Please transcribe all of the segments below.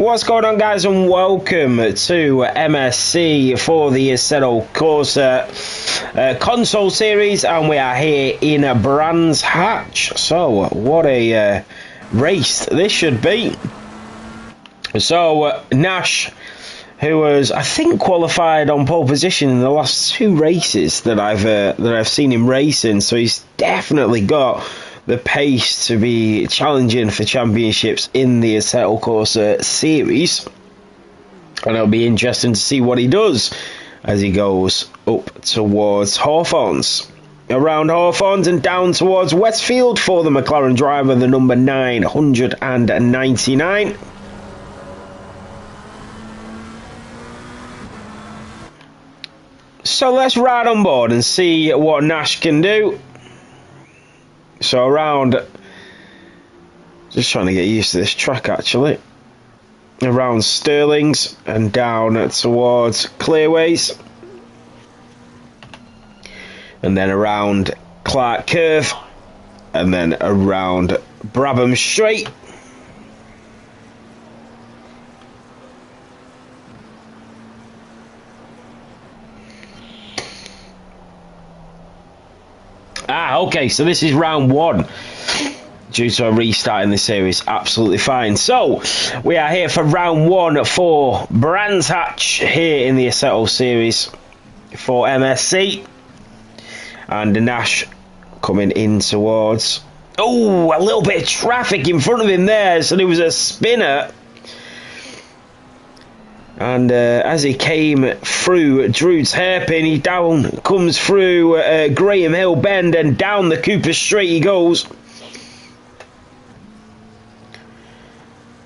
What's going on, guys, and welcome to MSC for the Assetto Corsa console series, and we are here in Brands Hatch. So what a race this should be. So Nash, who was, I think, qualified on pole position in the last two races that I've seen him racing, so he's definitely got the pace to be challenging for championships in the Assetto Corsa series, and it'll be interesting to see what he does as he goes up towards Hawthorns, around Hawthorns and down towards Westfield for the McLaren driver, the number 999. So let's ride on board and see what Nash can do. So around, just trying to get used to this track actually, around Stirling's and down towards Clearways, and then around Clark Curve, and then around Brabham Straight. Okay, so this is round one due to a restart in the series. Absolutely fine. So we are here for round one for Brands Hatch here in the Assetto series for MSC, and Nash coming in towards, oh, a little bit of traffic in front of him there, so there was a spinner. And as he came through Drood's Hairpin, he comes through Graham Hill Bend, and down the Cooper Straight he goes.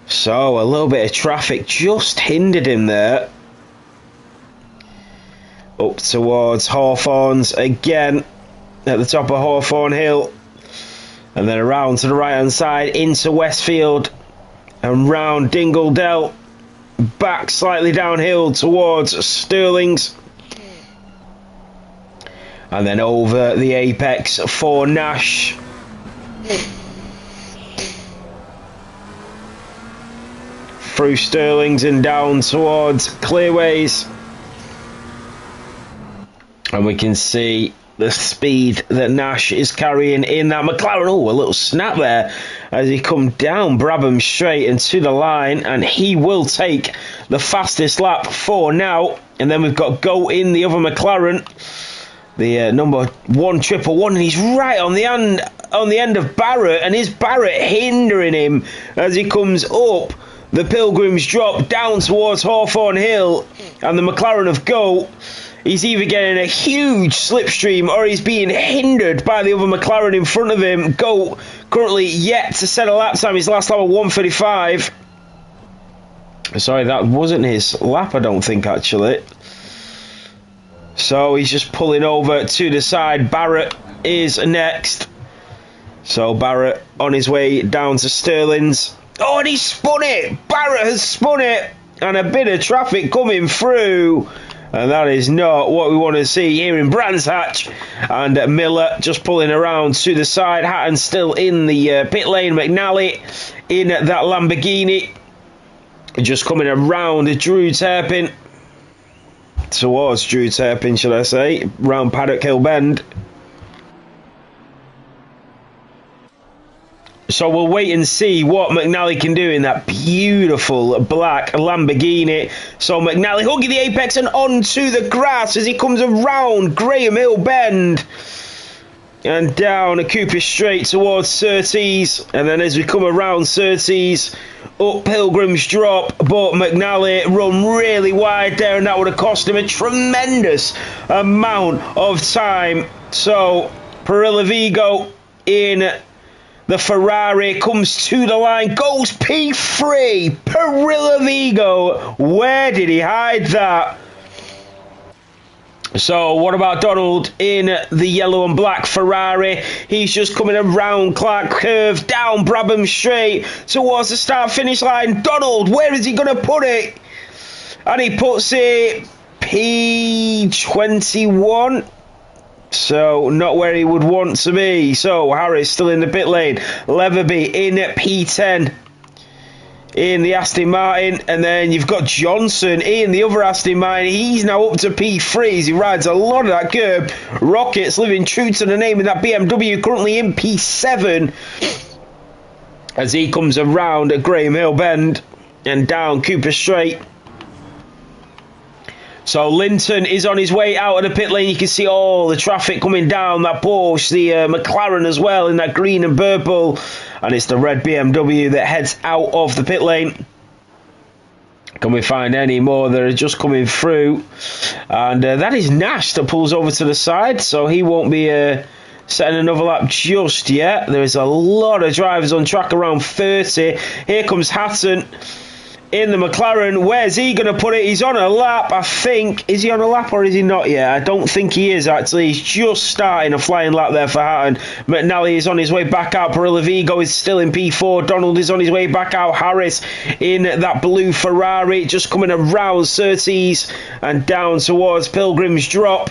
So a little bit of traffic just hindered him there. Up towards Hawthorns again, at the top of Hawthorn Hill, and then around to the right hand side into Westfield and round Dingle Dell, back slightly downhill towards Stirling's, and then over the apex for Nash. Through Stirling's and down towards Clearways, and we can see the speed that Nash is carrying in that McLaren. Oh, a little snap there as he come down Brabham Straight and to the line, and he will take the fastest lap for now. And then we've got Go in the other McLaren, the number 111, and he's right on the end of Barrett, and is Barrett hindering him as he comes up the Pilgrim's Drop down towards Hawthorn Hill, and the McLaren of Go, he's either getting a huge slipstream or he's being hindered by the other McLaren in front of him. Go currently yet to set a lap time. His last lap of 1:35. Sorry, that wasn't his lap, I don't think, actually. So he's just pulling over to the side. Barrett is next. So Barrett on his way down to Stirling's. Oh, and he spun it! Barrett has spun it! And a bit of traffic coming through. And that is not what we want to see here in Brands Hatch. And Miller just pulling around to the side. Hatton still in the pit lane. McNally in that Lamborghini. Just coming around Drood's Hairpin. Towards Drood's Hairpin, should I say. Round Paddock Hill Bend. So we'll wait and see what McNally can do in that beautiful black Lamborghini. So McNally hugging the apex and onto the grass as he comes around Graham Hill Bend and down a Cooper Straight towards Surtees. And then as we come around Surtees, up Pilgrim's Drop, but McNally run really wide there, and that would have cost him a tremendous amount of time. So Perilla Vigo in the Ferrari comes to the line, goes P3. Perilla Vigo, where did he hide that? So what about Donald in the yellow and black Ferrari? He's just coming around Clark Curve, down Brabham Straight towards the start finish line. Donald, where is he going to put it? And he puts it P21. So not where he would want to be. So Harris still in the pit lane. Leatherby in P10. in the Aston Martin, and then you've got Johnson in the other Aston Martin. He's now up to P3 as he rides a lot of that curb. Rockets living true to the name in that BMW, currently in P7 as he comes around at Graham Hill Bend and down Cooper Straight. So Linton is on his way out of the pit lane. You can see all the traffic coming down that Porsche, the McLaren as well in that green and purple. And it's the red BMW that heads out of the pit lane. Can we find any more that are just coming through? And that is Nash that pulls over to the side. So he won't be setting another lap just yet. There is a lot of drivers on track, around 30. Here comes Hatton in the McLaren. Where's he going to put it? He's on a lap, I think. Is he on a lap or is he not yet? I don't think he is, actually. He's just starting a flying lap there for Hatton. McNally is on his way back out. Perillo Vigo is still in P4. Donald is on his way back out. Harris in that blue Ferrari, just coming around Surtees and down towards Pilgrim's Drop.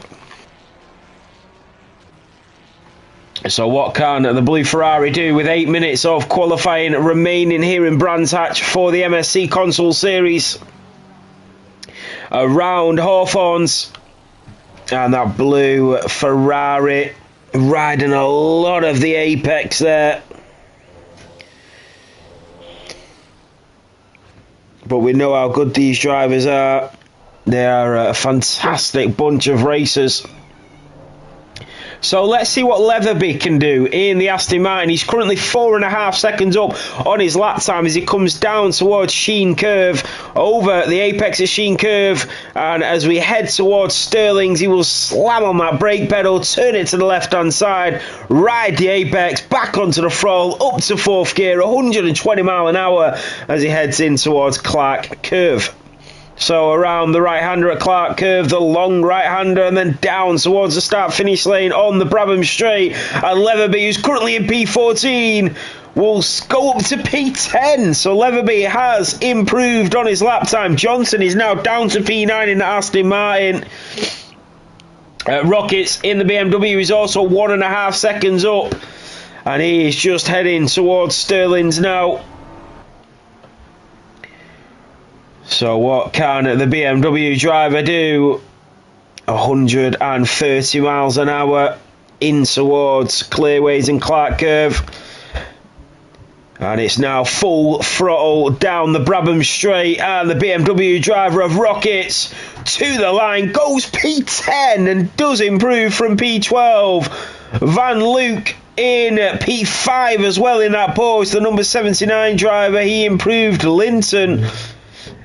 So what can the blue Ferrari do with 8 minutes of qualifying remaining here in Brands Hatch for the MSC Console Series? Around Hawthorns, and that blue Ferrari riding a lot of the apex there. But we know how good these drivers are. They are a fantastic bunch of racers. So let's see what Leatherby can do in the Aston Martin. He's currently 4.5 seconds up on his lap time as he comes down towards Sheen Curve, over the apex of Sheen Curve. And as we head towards Stirling's, he will slam on that brake pedal, turn it to the left-hand side, ride the apex, back onto the throttle, up to 4th gear, 120 mile an hour as he heads in towards Clark Curve. So around the right-hander at Clark Curve, the long right-hander, and then down towards the start-finish lane on the Brabham Straight. And Leatherby, who's currently in P14, will go up to P10. So Leatherby has improved on his lap time. Johnson is now down to P9 in the Aston Martin. Rockets in the BMW is also 1.5 seconds up. And he is just heading towards Stirling's now. So what can the BMW driver do? 130 miles an hour in towards Clearways and Clark Curve. And it's now full throttle down the Brabham Straight, and the BMW driver of Rockets to the line goes P10 and does improve from P12. Van Luke in P5 as well in that Porsche, the number 79 driver. He improved. Linton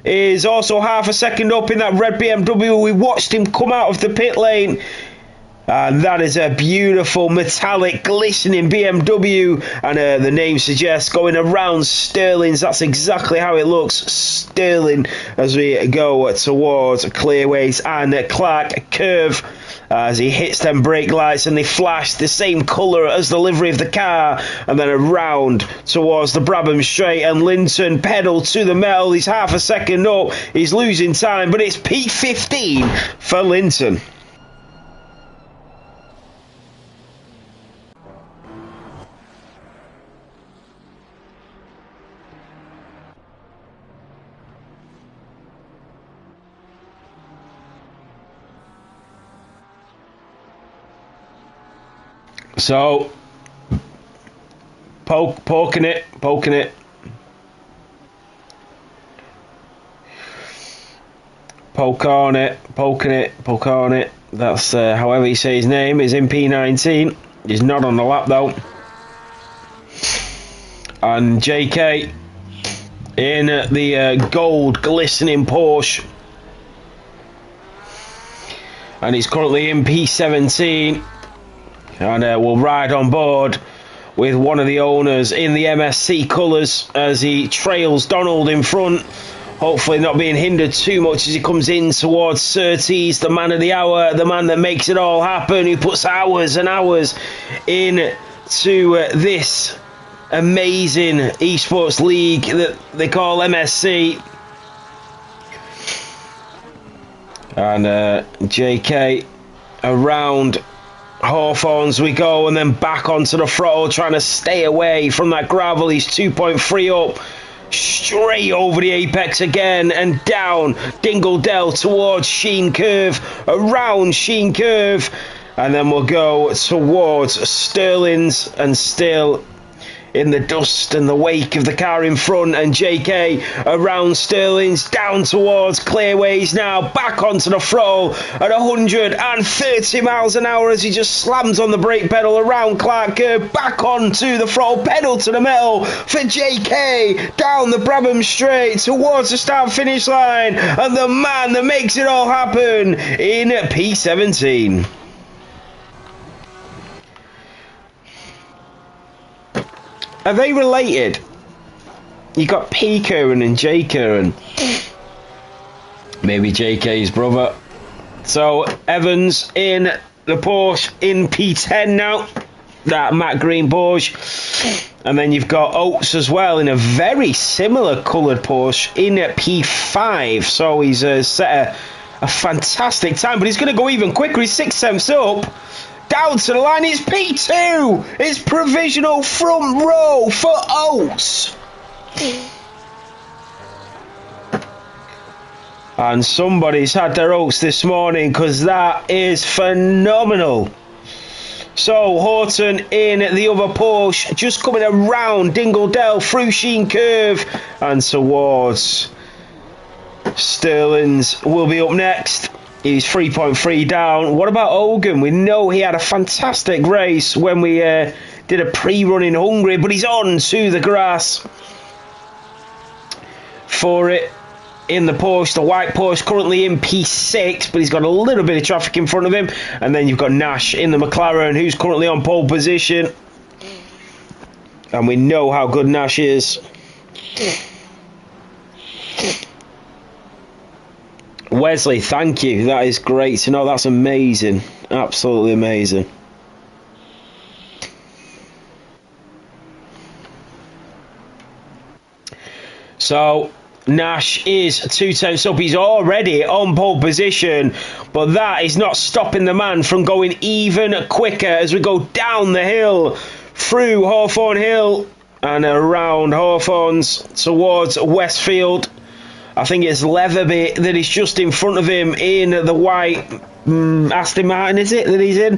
is also half a second up in that red BMW. We watched him come out of the pit lane, and that is a beautiful metallic glistening BMW, and the name suggests going around Stirling's. That's exactly how it looks, Stirling, as we go towards Clearways and Clark Curve, as he hits them brake lights and they flash the same colour as the livery of the car, and then around towards the Brabham Straight, and Linton pedal to the metal. He's half a second up, he's losing time, but it's P15 for Linton. So, poking it. Poke on it. That's however you say his name. Is in P19. He's not on the lap though. And JK in the gold glistening Porsche. And he's currently in P17. And will ride on board with one of the owners in the MSC colours as he trails Donald in front, hopefully not being hindered too much as he comes in towards Surtees, the man of the hour, the man that makes it all happen, who puts hours and hours into this amazing esports league that they call MSC. And JK around Hawthorns we go, and then back onto the throttle, trying to stay away from that gravel. He's 2.3 up straight over the apex again and down Dingle towards Sheen Curve, around Sheen Curve, and then we'll go towards Sterling's and still in the dust and the wake of the car in front, and JK around Sterling's, down towards Clearways now, back onto the throttle at 130 miles an hour as he just slams on the brake pedal around Clark Curve, back onto the throttle, pedal to the metal for JK, down the Brabham straight towards the start finish line, and the man that makes it all happen in P17. Are they related? You got P Curran and J Curran. Maybe JK's brother. So Evans in the Porsche in P10 now. That Matt Green Porsche. And then you've got Oates as well in a very similar coloured Porsche in P5. So he's set a fantastic time, but he's going to go even quicker. He's 6/10 up. Down to the line, it's P2! It's provisional front row for Oates. And somebody's had their Oates this morning, because that is phenomenal. So Horton in the other Porsche, just coming around Dingle through Sheen Curve and towards Sterling's will be up next. He's 3.3 down. What about Hogan? We know he had a fantastic race when we did a pre-run in Hungary, but he's on to the grass for it in the Porsche. The white Porsche currently in P6, but he's got a little bit of traffic in front of him. And then you've got Nash in the McLaren, who's currently on pole position. And we know how good Nash is. Wesley, thank you. That is great to know. That's amazing. Absolutely amazing. So Nash is 2/10 up. He's already on pole position, but that is not stopping the man from going even quicker as we go down the hill through Hawthorne Hill and around Hawthorne's towards Westfield. I think it's Leatherby that is just in front of him in the white Aston Martin, is it, that he's in?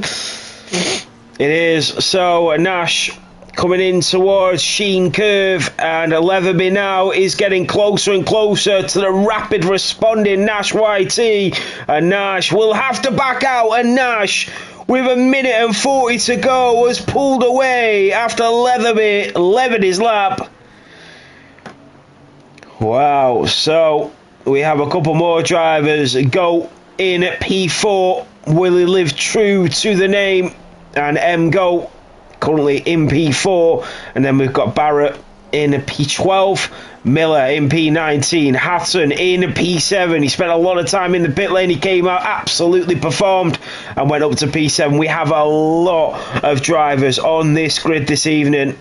It is. So Nash coming in towards Sheen Curve, and Leatherby now is getting closer and closer to the rapid responding Nash YT, and Nash will have to back out, and Nash with 1:40 to go has pulled away after Leatherby levered his lap. Wow, so we have a couple more drivers go in at P4. Will he live true to the name? And M go currently in P4. And then we've got Barrett in P12, Miller in P19, Hatton in P7. He spent a lot of time in the pit lane. He came out, absolutely performed, and went up to P7. We have a lot of drivers on this grid this evening.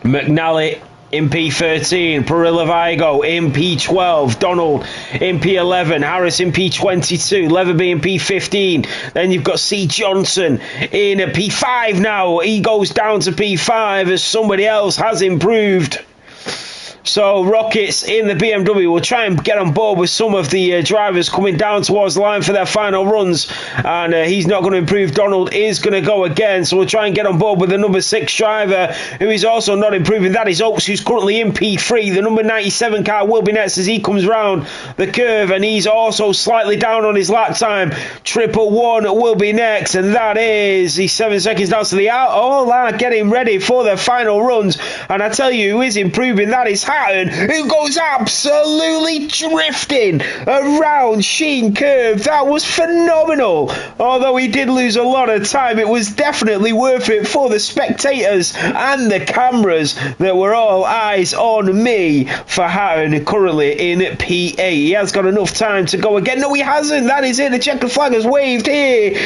McNally in P13, Perilla Vigo in P12, Donald in P11, Harris in P22, Leatherby in P15. Then you've got C. Johnson in P5 now. He goes down to P5 as somebody else has improved. So Rockets in the BMW will try and get on board with some of the drivers coming down towards the line for their final runs, and he's not going to improve. Donald is going to go again, so we'll try and get on board with the number 6 driver, who is also not improving. That is Oates, who's currently in P3. The number 97 car will be next as he comes round the curve, and he's also slightly down on his lap time. 111 will be next, and that is he's 7 seconds down to the out. All are getting ready for their final runs, and I tell you who is improving. That is Hatton, who goes absolutely drifting around Sheen Curve. That was phenomenal. Although he did lose a lot of time, it was definitely worth it for the spectators and the cameras that were all eyes on me for Hatton, currently in P8. He has got enough time to go again. No, he hasn't. That is it. The checkered flag has waved here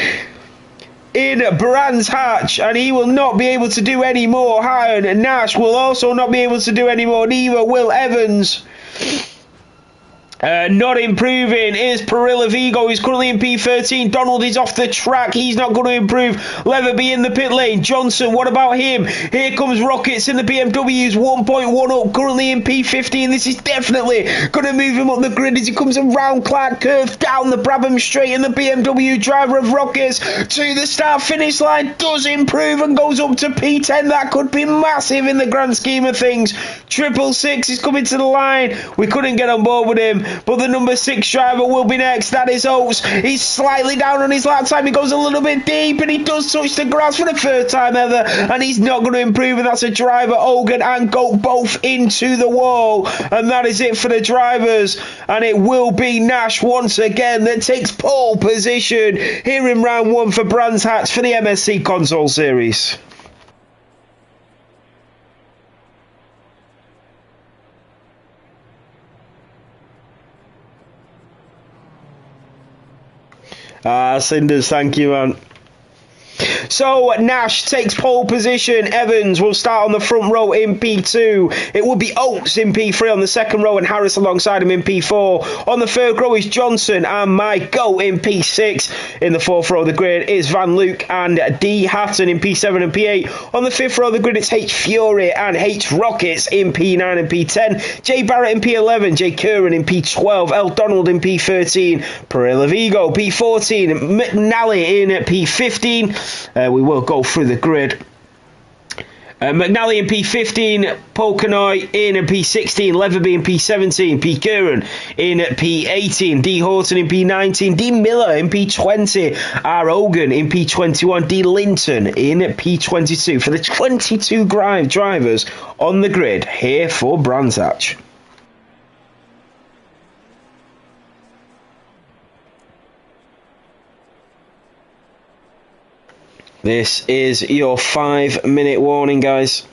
in Brands Hatch, and he will not be able to do any more. Hatton and Nash will also not be able to do any more, neither will Evans. Not improving is Perilla Vigo. He's currently in P13. Donald is off the track. He's not going to improve. Leatherby in the pit lane. Johnson, what about him? Here comes Rockets in the BMWs. 1.1 up. Currently in P15. This is definitely going to move him up the grid as he comes around Clark Curve down the Brabham Straight. And the BMW driver of Rockets to the start-finish line does improve and goes up to P10. That could be massive in the grand scheme of things. 666 is coming to the line. We couldn't get on board with him. But the number 6 driver will be next. That is Oates. He's slightly down on his lap time. He goes a little bit deep and he does touch the grass for the first time ever. And he's not going to improve. And that's a driver. Hogan and Goat both into the wall. And that is it for the drivers. And it will be Nash once again that takes pole position here in round 1 for Brands Hatch for the MSC Console Series. Cinders, thank you, man. So Nash takes pole position. Evans will start on the front row in P2. It will be Oates in P3 on the second row and Harris alongside him in P4. On the third row is Johnson and Mike Goat in P6. In the fourth row of the grid is Van Luke and D Hatton in P7 and P8. On the fifth row of the grid it's H Fury and H Rockets in P9 and P10. Jay Barrett in P11. Jay Curran in P12. L Donald in P13. Perilla Vigo P14. McNally in P15. We will go through the grid. McNally in P15, Polkanoy in P16, Leatherby in P17, P. Curran in P18, D. Horton in P19, D. Miller in P20, R. Hogan in P21, D. Linton in P22 for the 22 drivers on the grid here for Brands Hatch. This is your 5-minute warning, guys.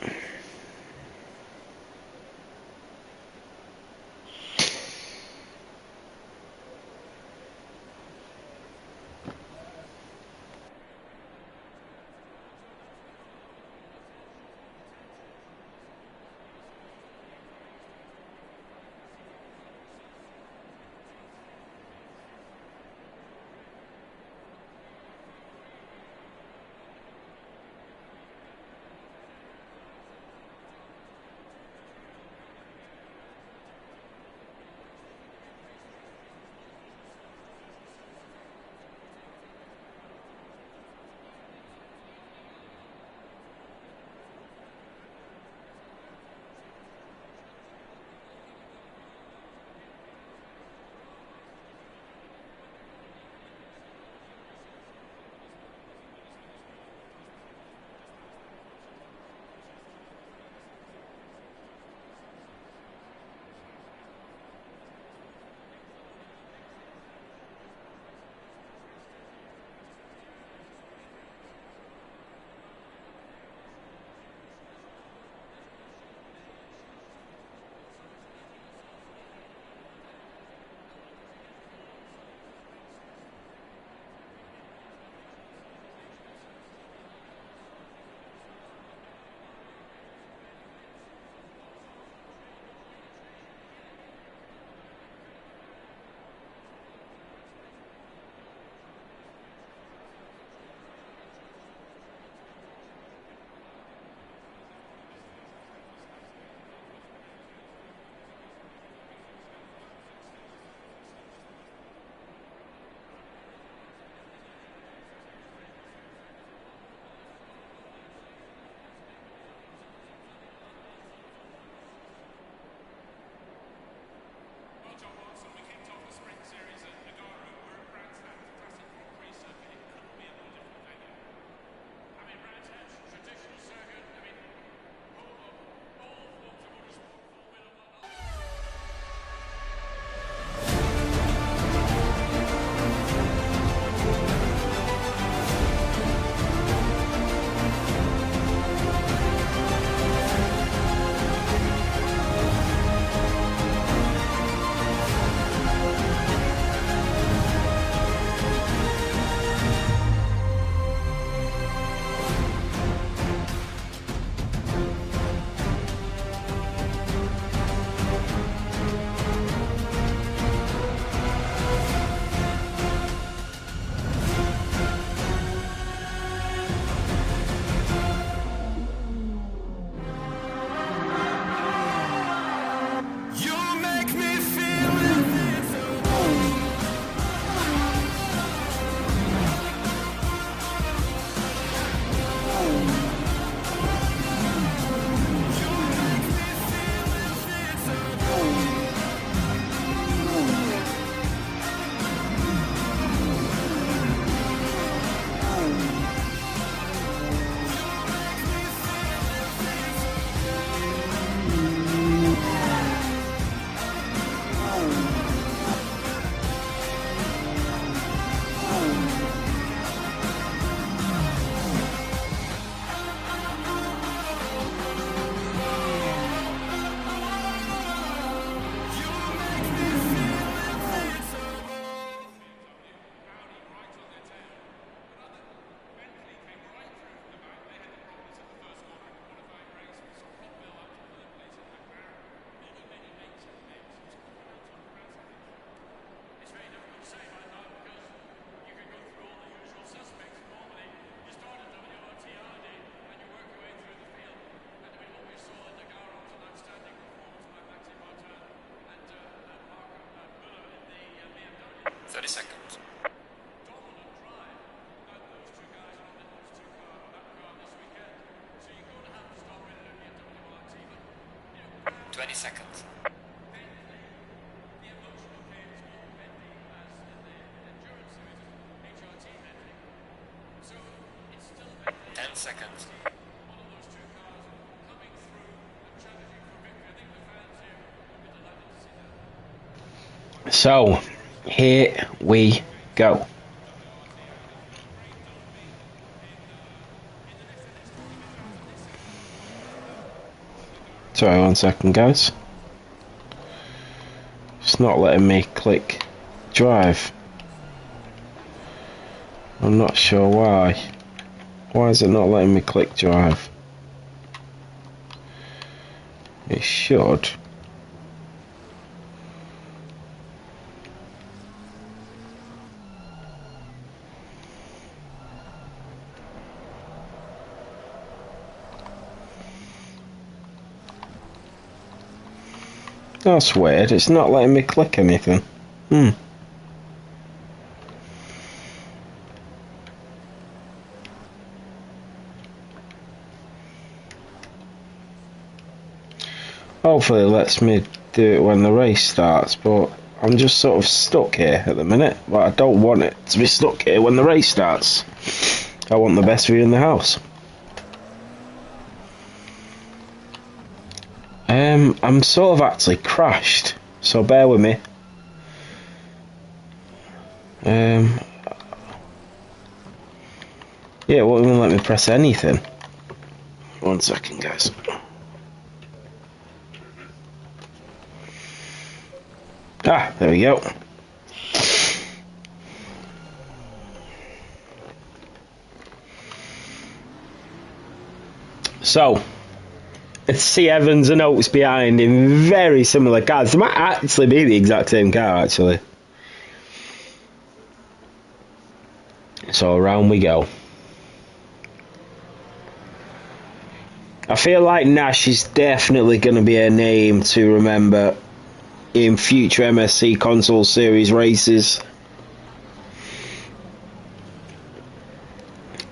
30 seconds. 20 seconds. 10 seconds. So, here we go. Sorry, 1 second, guys. It's not letting me click drive. I'm not sure why. Why is it not letting me click drive? It should. That's weird, it's not letting me click anything. Hopefully it lets me do it when the race starts, but I'm just sort of stuck here at the minute. But I don't want it to be stuck here when the race starts. I want the best view in the house. I'm sort of actually crashed, so bear with me. Yeah, it won't even let me press anything. 1 second, guys. Ah, there we go. So, let's see Evans and Oates behind in very similar cars. They might actually be the exact same car, actually. So, around we go. I feel like Nash is definitely going to be a name to remember in future MSC Console Series races.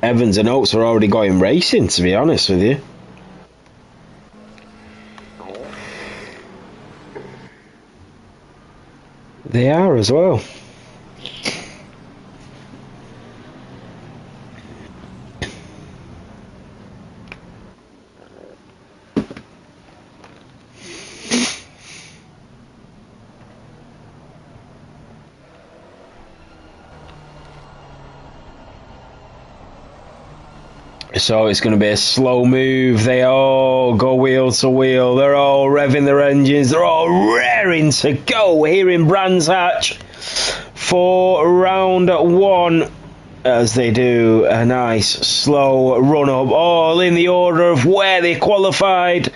Evans and Oates are already going racing, to be honest with you. They are as well. So it's going to be a slow move. They all go wheel to wheel. They're all revving their engines. They're all raring to go here in Brands Hatch for round one, as they do a nice slow run up, all in the order of where they qualified.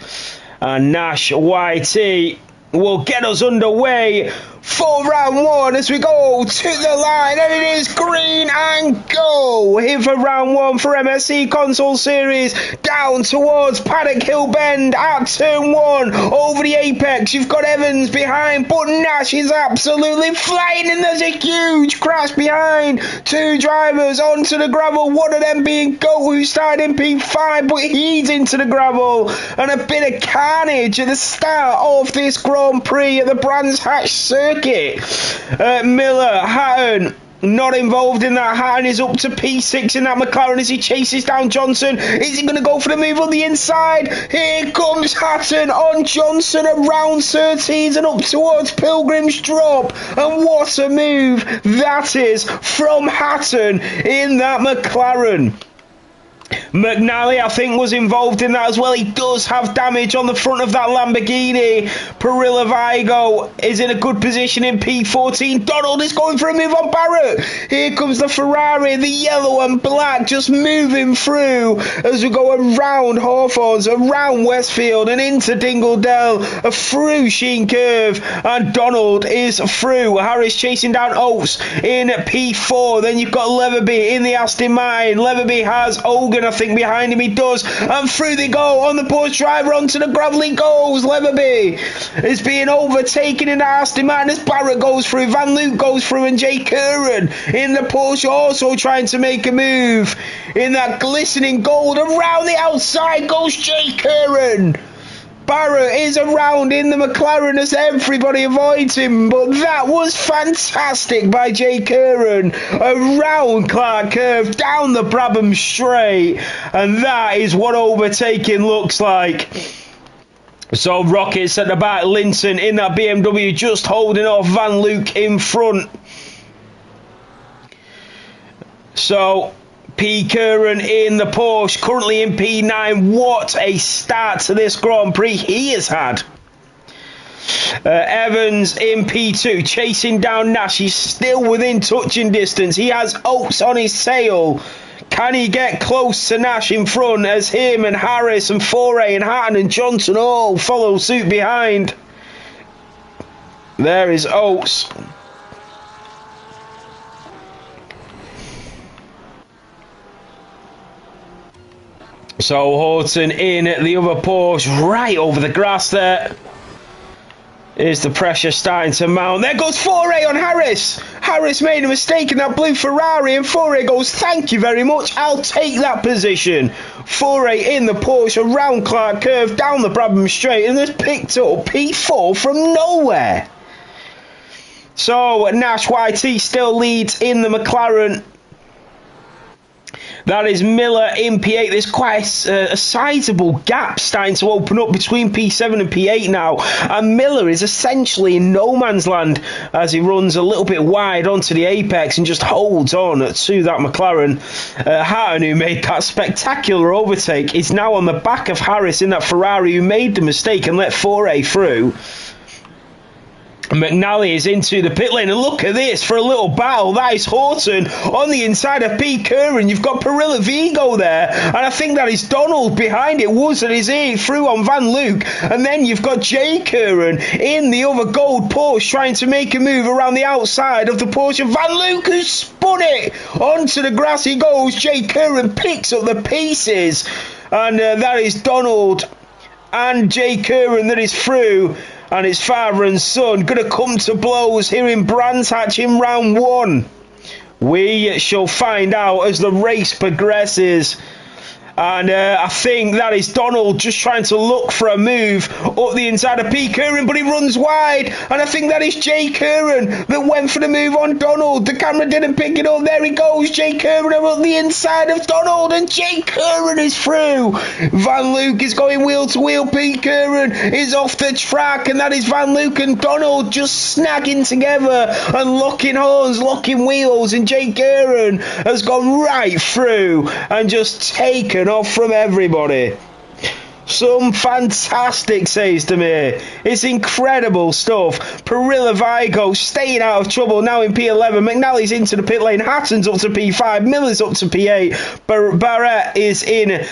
And Nash YT will get us underway for round one as we go to the line, and it is green and go here for round one for MSC Console Series, down towards Paddock Hill Bend at turn one, over the apex. You've got Evans behind, but Nash is absolutely flying, and there's a huge crash behind. Two drivers onto the gravel, one of them being Goat, who started in P5, but he's into the gravel, and a bit of carnage at the start of this Grand Prix at the Brands Hatch circuit. Miller, Hatton, not involved in that. Hatton is up to P6 in that McLaren as he chases down Johnson. Is he going to go for the move on the inside? Here comes Hatton on Johnson around 13s and up towards Pilgrim's Drop. And what a move that is from Hatton in that McLaren. McNally, I think, was involved in that as well. He does have damage on the front of that Lamborghini. Perilla Vigo is in a good position in P14. Donald is going for a move on Barrett. Here comes the Ferrari, the yellow and black, just moving through as we go around Hawthorns, around Westfield and into Dingledale, through Sheen Curve, and Donald is through. Harris chasing down Oates in P4. Then you've got Leatherby in the Aston Martin. Leatherby has Hogan, I think behind him he does, and through they go on the Porsche driver, onto the gravel he goes. Leatherby is being overtaken in Aston Martin as Barrett goes through, Van Luke goes through, and Jay Curran in the Porsche also trying to make a move in that glistening gold. Around the outside goes Jay Curran. Barrett is around in the McLaren as everybody avoids him, but that was fantastic by Jay Curran. Around Clark Curve, down the Brabham Straight, and that is what overtaking looks like. So Rockets at the back, Linton in that BMW just holding off Van Luke in front. So P. Curran in the Porsche, currently in P9. What a start to this Grand Prix he has had. Evans in P2, chasing down Nash. He's still within touching distance. He has Oates on his tail. Can he get close to Nash in front as him and Harris and Foray and Hatton and Johnson all follow suit behind? There is Oates. So Horton in the other Porsche, right over the grass there. Is the pressure starting to mount? There goes Foray on Harris. Harris made a mistake in that blue Ferrari, and Foray goes, thank you very much, I'll take that position. Foray in the Porsche around Clark Curve, down the Brabham Straight, and has picked up P4 from nowhere. So Nash YT still leads in the McLaren. That is Miller in P8. There's quite a sizable gap starting to open up between P7 and P8 now. And Miller is essentially in no man's land as he runs a little bit wide onto the apex and just holds on to that McLaren. Hatton, who made that spectacular overtake, is now on the back of Harris in that Ferrari, who made the mistake and let Foray through. McNally is into the pit lane, and look at this for a little battle. That is Horton on the inside of P. Curran. You've got Perilla Vigo there, and I think that is Donald behind it. Was that is he through on Van Luke, and then you've got Jay Curran in the other gold Porsche trying to make a move around the outside of the Porsche. Van Luke has spun it onto the grass. He goes. Jay Curran picks up the pieces, and that is Donald and Jay Curran that is through. And his father and son going to come to blows here in Brands Hatch in round one. We shall find out as the race progresses. And I think that is Donald just trying to look for a move up the inside of P. Curran, but he runs wide. And I think that is Jay Curran that went for the move on Donald. The camera didn't pick it up. There he goes. Jay Curran up the inside of Donald, and Jay Curran is through. Van Luke is going wheel to wheel. P. Curran is off the track, and that is Van Luke and Donald just snagging together and locking horns, locking wheels. And Jay Curran has gone right through and just taken off from everybody. Some fantastic saves to me. It's incredible stuff. Perilla Vigo staying out of trouble now in P11. McNally's into the pit lane. Hatton's up to P5. Miller's up to P8. Barrett is in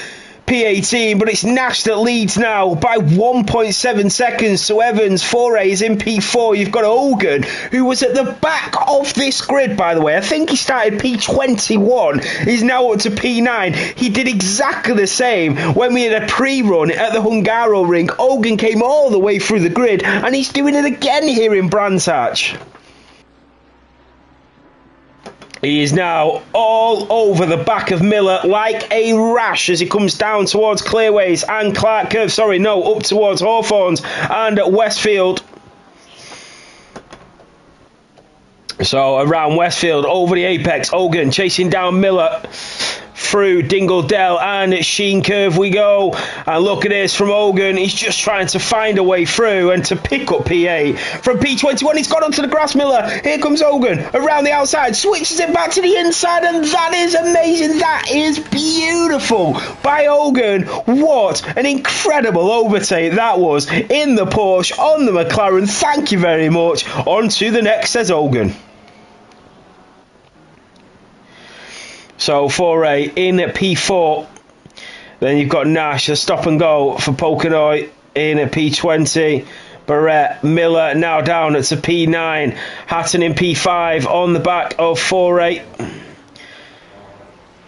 P18, but it's Nash that leads now by 1.7 seconds to Evans. Foray is in P4. You've got Hogan, who was at the back of this grid, by the way. I think he started P21. He's now up to P9. He did exactly the same when we had a pre-run at the Hungaroring. Hogan came all the way through the grid, and he's doing it again here in Brands Hatch. He is now all over the back of Miller like a rash as he comes down towards Clearways and Clark Curve. Sorry, no, up towards Hawthorns and Westfield. So around Westfield, over the apex, Hogan chasing down Miller. Through Dingledale and Sheen Curve we go, and look at this from Hogan. He's just trying to find a way through and to pick up P8 from P21. He's got onto the grass. Miller, here comes Hogan around the outside, switches it back to the inside, and that is amazing. That is beautiful by Hogan. What an incredible overtake that was in the Porsche on the McLaren. Thank you very much. On to the next, says Hogan. So Foray in at P4. Then you've got Nash, a stop and go for Polkanoy in at P20. Barrett, Miller now down to P9. Hatton in P5 on the back of Foray.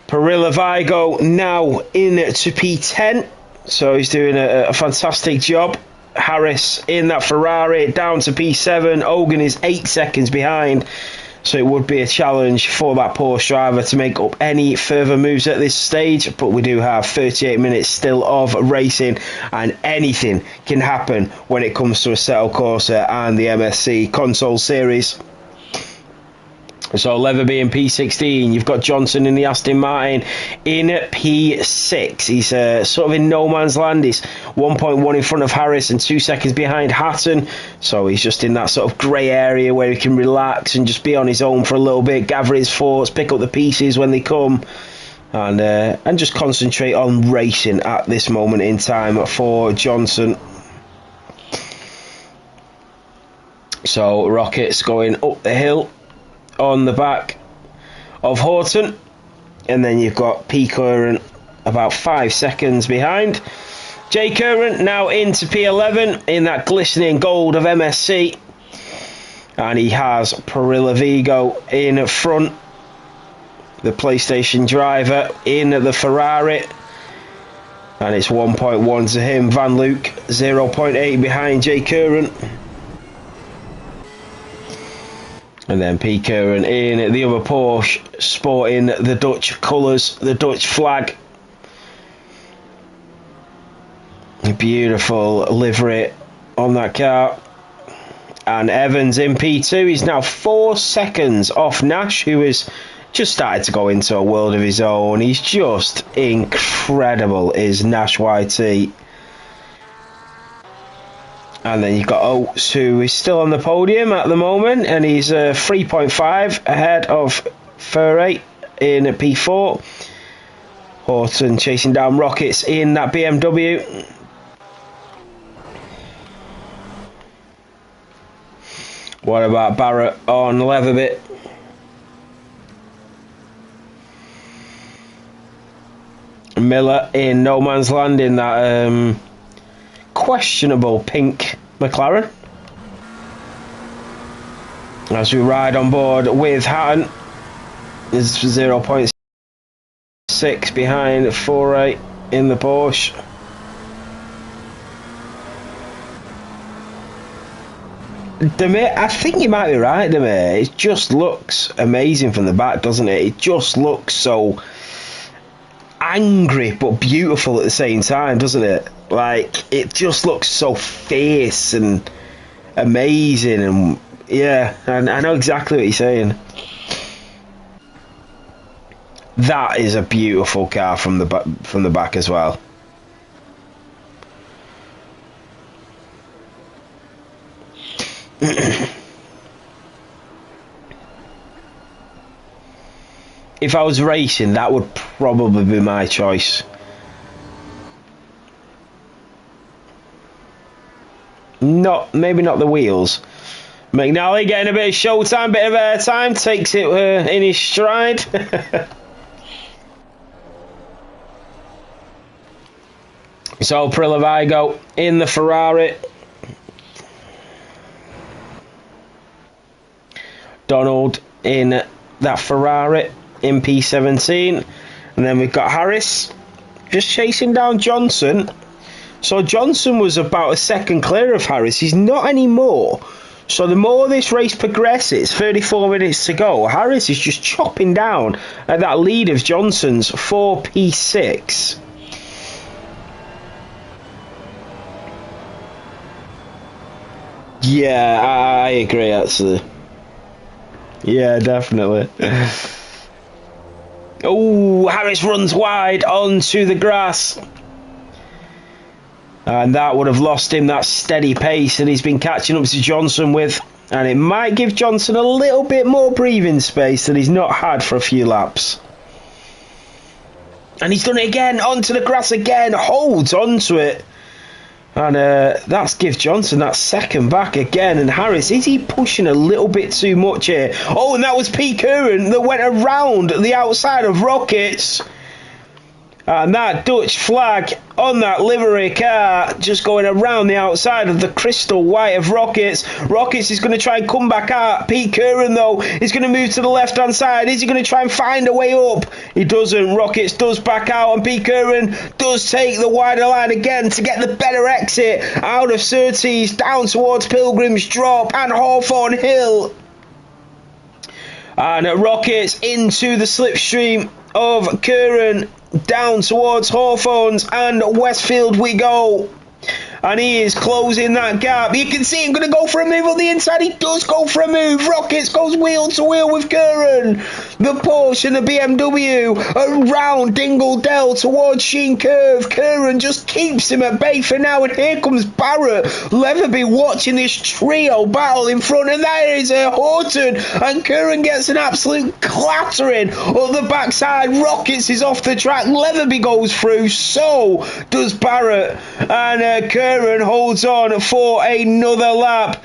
Parilla Vigo now into P10, so he's doing a fantastic job. Harris in that Ferrari down to P7. Hogan is 8 seconds behind, so it would be a challenge for that Porsche driver to make up any further moves at this stage, but we do have 38 minutes still of racing, and anything can happen when it comes to Assetto Corsa and the MSC Console Series. So Leatherby in P16, you've got Johnson in the Aston Martin in P6. He's sort of in no man's land. He's 1.1 in front of Harris and 2 seconds behind Hatton. So he's just in that sort of grey area where he can relax and just be on his own for a little bit, gather his thoughts, pick up the pieces when they come, and just concentrate on racing at this moment in time for Johnson. So Rockets going up the hill on the back of Horton, and then you've got P. Current about 5 seconds behind. J. Current now into P11 in that glistening gold of MSC, and he has Parilla Vigo in front, the PlayStation driver in the Ferrari, and it's 1.1 to him. Van Luke 0.8 behind J. Current. And then P. Curran in the other Porsche, sporting the Dutch colours, the Dutch flag. A beautiful livery on that car. And Evans in P2, he's now 4 seconds off Nash, who has just started to go into a world of his own. He's just incredible, is Nash YT. And then you've got Oates, who is still on the podium at the moment, and he's 3.5 ahead of Ferrari in P4. Horton chasing down Rockets in that BMW. What about Barrett on Leatherby? Miller in no man's land in that questionable pink McLaren, as we ride on board with Hatton. Is 0.6 behind 4.8 in the Porsche. Demir, I think you might be right, Demir. It just looks amazing from the back, doesn't it? It just looks so angry but beautiful at the same time, doesn't it? Like, it just looks so fierce and amazing, and yeah, and I know exactly what you're saying. That is a beautiful car from the back as well. If I was racing, that would probably be my choice. Maybe not the wheels. McNally getting a bit of showtime, bit of airtime, takes it in his stride. So Parilla Vigo in the Ferrari. Donald in that Ferrari in P17, and then we've got Harris just chasing down Johnson. So Johnson was about a second clear of Harris. He's not anymore. So the more this race progresses, 34 minutes to go, Harris is just chopping down at that lead of Johnson's for P6. Yeah, I agree actually. Yeah, definitely. Oh, Harris runs wide onto the grass. And that would have lost him that steady pace that he's been catching up to Johnson with. And it might give Johnson a little bit more breathing space that he's not had for a few laps. And he's done it again, onto the grass again, holds onto it. And that's give Johnson that second back again. And Harris, is he pushing a little bit too much here? Oh, and that was P. Curran that went around the outside of Rockets. And that Dutch flag on that livery car just going around the outside of the crystal white of Rockets. Rockets is going to try and come back out. Pete Curran, though, is going to move to the left-hand side. Is he going to try and find a way up? He doesn't. Rockets does back out, and Pete Curran does take the wider line again to get the better exit out of Surtees down towards Pilgrim's Drop and Hawthorne Hill. And Rockets into the slipstream of Curran, down towards Hawthorns and Westfield we go. And he is closing that gap. You can see him going to go for a move on the inside. He does go for a move. Rockets goes wheel to wheel with Curran. The Porsche and the BMW around Dingle Dell towards Sheen Curve. Curran just keeps him at bay for now. And here comes Barrett. Leatherby watching this trio battle in front. And there is Horton. And Curran gets an absolute clattering on the backside. Rockets is off the track. Leatherby goes through. So does Barrett. And Curran holds on for another lap.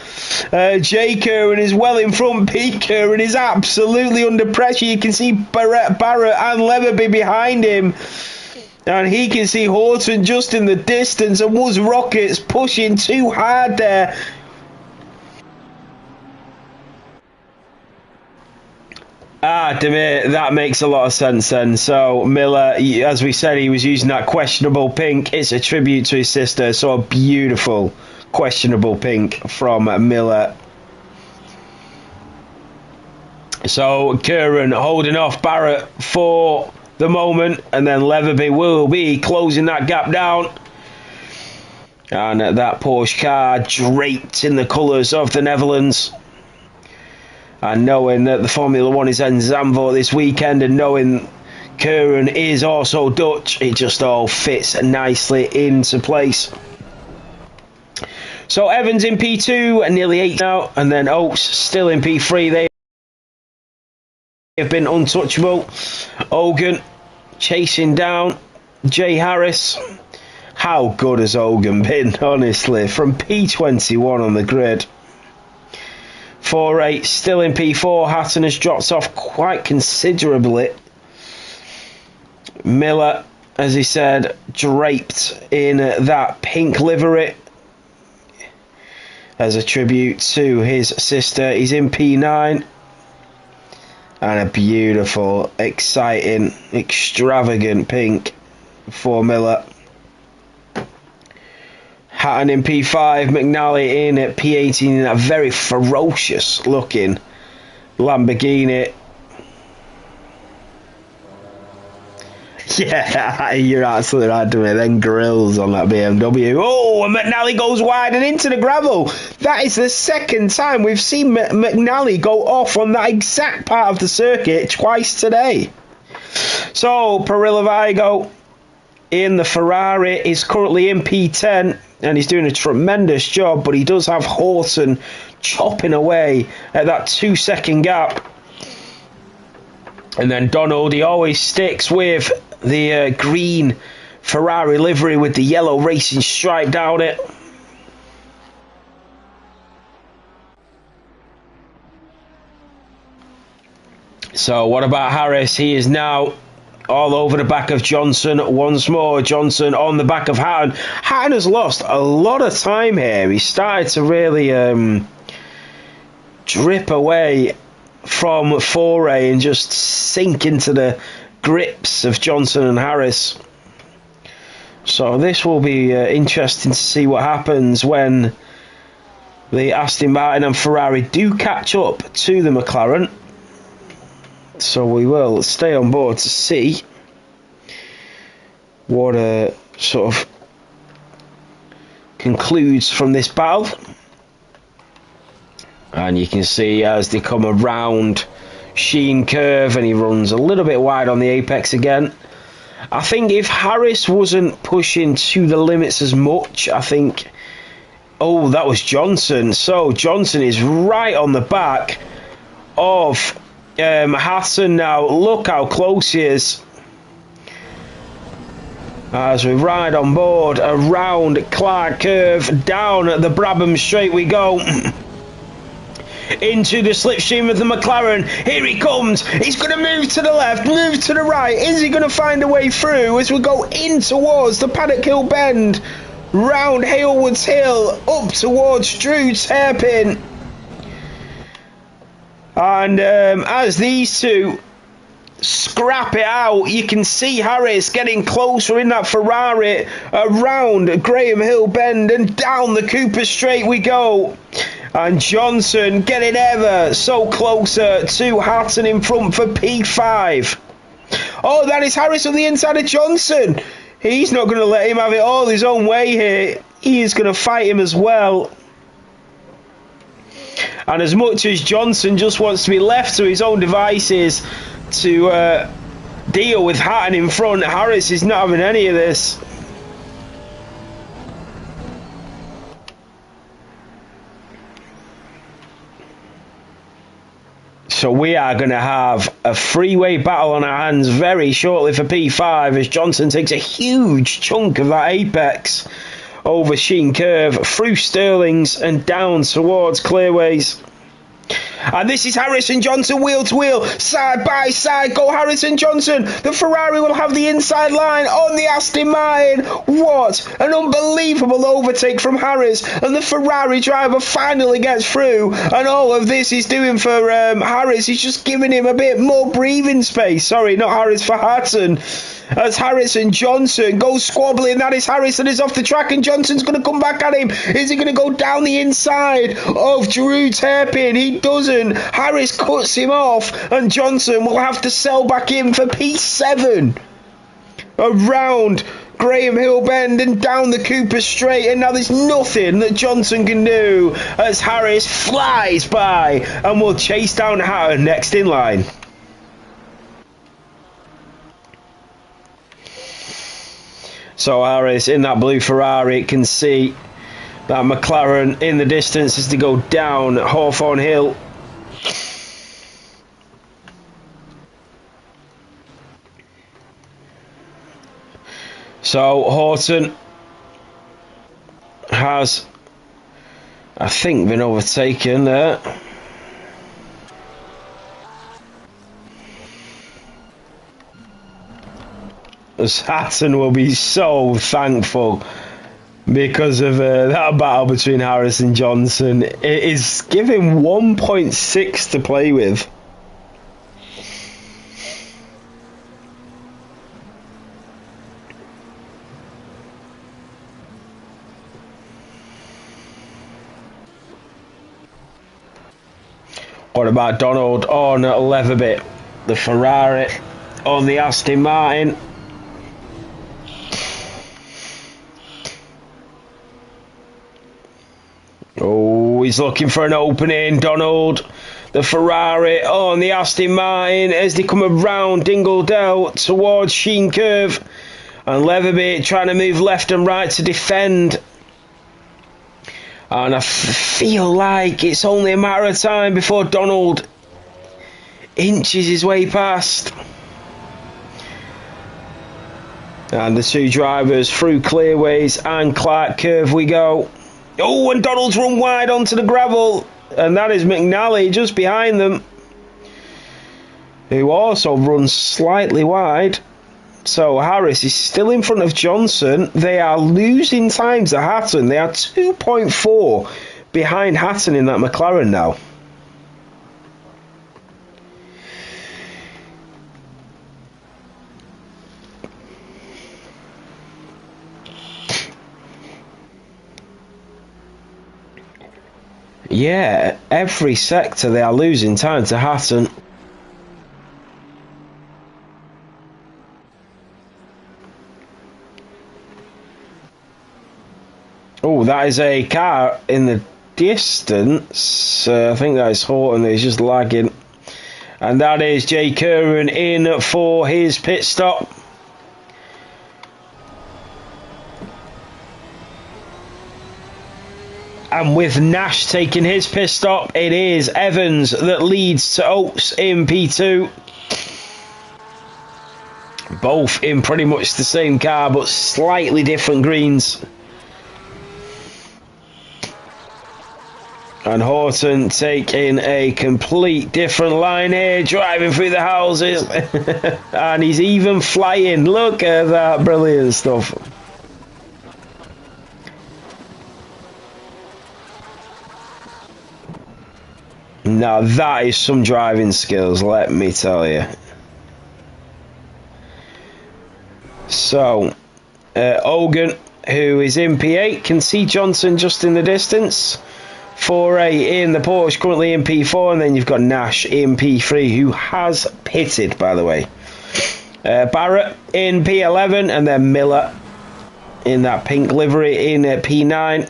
Jay Curran is well in front. Pete Curran is absolutely under pressure. You can see Barrett and Leatherby behind him. And he can see Horton just in the distance. And was Rockets pushing too hard there? Demir, that makes a lot of sense then. So Miller, as we said, he was using that questionable pink. It's a tribute to his sister. So a beautiful questionable pink from Miller. So Curran holding off Barrett for the moment, and then Leatherby will be closing that gap down. And that Porsche car draped in the colours of the Netherlands. And knowing that the Formula 1 is in Zandvoort this weekend, and knowing Curran is also Dutch, it just all fits nicely into place. So Evans in P2 and nearly 8 now, and then Oates still in P3. They have been untouchable. Hogan chasing down Jay Harris. How good has Hogan been, honestly, from P21 on the grid. 4-8 still in P4. Hatton has dropped off quite considerably. Miller, as he said, draped in that pink livery as a tribute to his sister. He's in P9. And a beautiful, exciting, extravagant pink for Miller. Hatton in P5, McNally in at P18 in a very ferocious looking Lamborghini. Yeah, you're absolutely right to me. Then grills on that BMW. Oh, and McNally goes wide and into the gravel. That is the second time we've seen McNally go off on that exact part of the circuit twice today. So, Perillo Vigo in the Ferrari is currently in P10. And he's doing a tremendous job, but he does have Horton chopping away at that 2-second gap. And then Donald, he always sticks with the green Ferrari livery with the yellow racing stripe down it. So what about Harris? He is now all over the back of Johnson once more. Johnson on the back of Hatton. Hatton has lost a lot of time here. He started to really drip away from foray and just sink into the grips of Johnson and Harris. So this will be interesting to see what happens when the Aston Martin and Ferrari do catch up to the McLaren. So we will stay on board to see what sort of concludes from this battle. And you can see as they come around Sheen Curve, and he runs a little bit wide on the apex again. I think if Harris wasn't pushing to the limits as much, I think... Oh, that was Johnson. So Johnson is right on the back of Hatton now. Look how close he is. As we ride on board around Clark Curve, down at the Brabham Straight we go. into the slipstream of the McLaren. Here he comes. He's going to move to the left, move to the right. Is he going to find a way through as we go in towards the Paddock Hill Bend, round Halewoods Hill, up towards Drew's hairpin? And as these two scrap it out, you can see Harris getting closer in that Ferrari around Graham Hill Bend, and down the Cooper Straight we go. And Johnson getting ever so closer to Hatton in front for P5. Oh, that is Harris on the inside of Johnson. He's not going to let him have it all his own way here. He is going to fight him as well. And as much as Johnson just wants to be left to his own devices to deal with Hatton in front, Harris is not having any of this. So we are going to have a three-way battle on our hands very shortly for P5 as Johnson takes a huge chunk of that apex over Sheen Curve, through Stirlings and down towards Clearways. And this is Harris and Johnson wheel to wheel, side by side, go Harris and Johnson. The Ferrari will have the inside line on the Aston Martin. What an unbelievable overtake from Harris, and the Ferrari driver finally gets through, and all of this is doing for Harris, he's just giving him a bit more breathing space. Sorry, not Harris, for Hatton. As Harris and Johnson go squabbling, that is Harris that is off the track, and Johnson's going to come back at him. Is he going to go down the inside of Drew's hairpin? He doesn't. Harris cuts him off, and Johnson will have to sell back in for P7 around Graham Hill Bend and down the Cooper Straight, and now there's nothing that Johnson can do as Harris flies by and will chase down Hatton next in line. So Harris in that blue Ferrari can see that McLaren in the distance as they go down Hawthorne Hill. So Horton has, I think, been overtaken there. As Hatton will be so thankful because of that battle between Harris and Johnson. It is giving 1.6 to play with. What about Donald on Leatherby? The Ferrari on the Aston Martin. Oh, he's looking for an opening, Donald. The Ferrari on the Aston Martin as they come around Dingledell towards Sheen Curve. And Leatherby trying to move left and right to defend. And I feel like it's only a matter of time before Donald inches his way past. And the two drivers through Clearways and Clark Curve we go. Oh, and Donald's run wide onto the gravel. And that is McNally just behind them, who also runs slightly wide. So Harris is still in front of Johnson. They are losing times to Hatton. They are 2.4 behind Hatton in that McLaren now. Yeah, every sector they are losing time to Hatton. Oh, that is a car in the distance. I think that is Horton. He's just lagging. And that is Jay Curran in for his pit stop. And with Nash taking his pit stop, it is Evans that leads to Oates in P2. Both in pretty much the same car, but slightly different greens. And Horton taking a complete different line here, driving through the houses. And he's even flying. Look at that, brilliant stuff. Now that is some driving skills, let me tell you. So, Hogan, who is in P8, can see Johnson just in the distance. 4A in the Porsche, currently in P4, and then you've got Nash in P3, who has pitted, by the way. Barrett in P11, and then Miller in that pink livery in P9.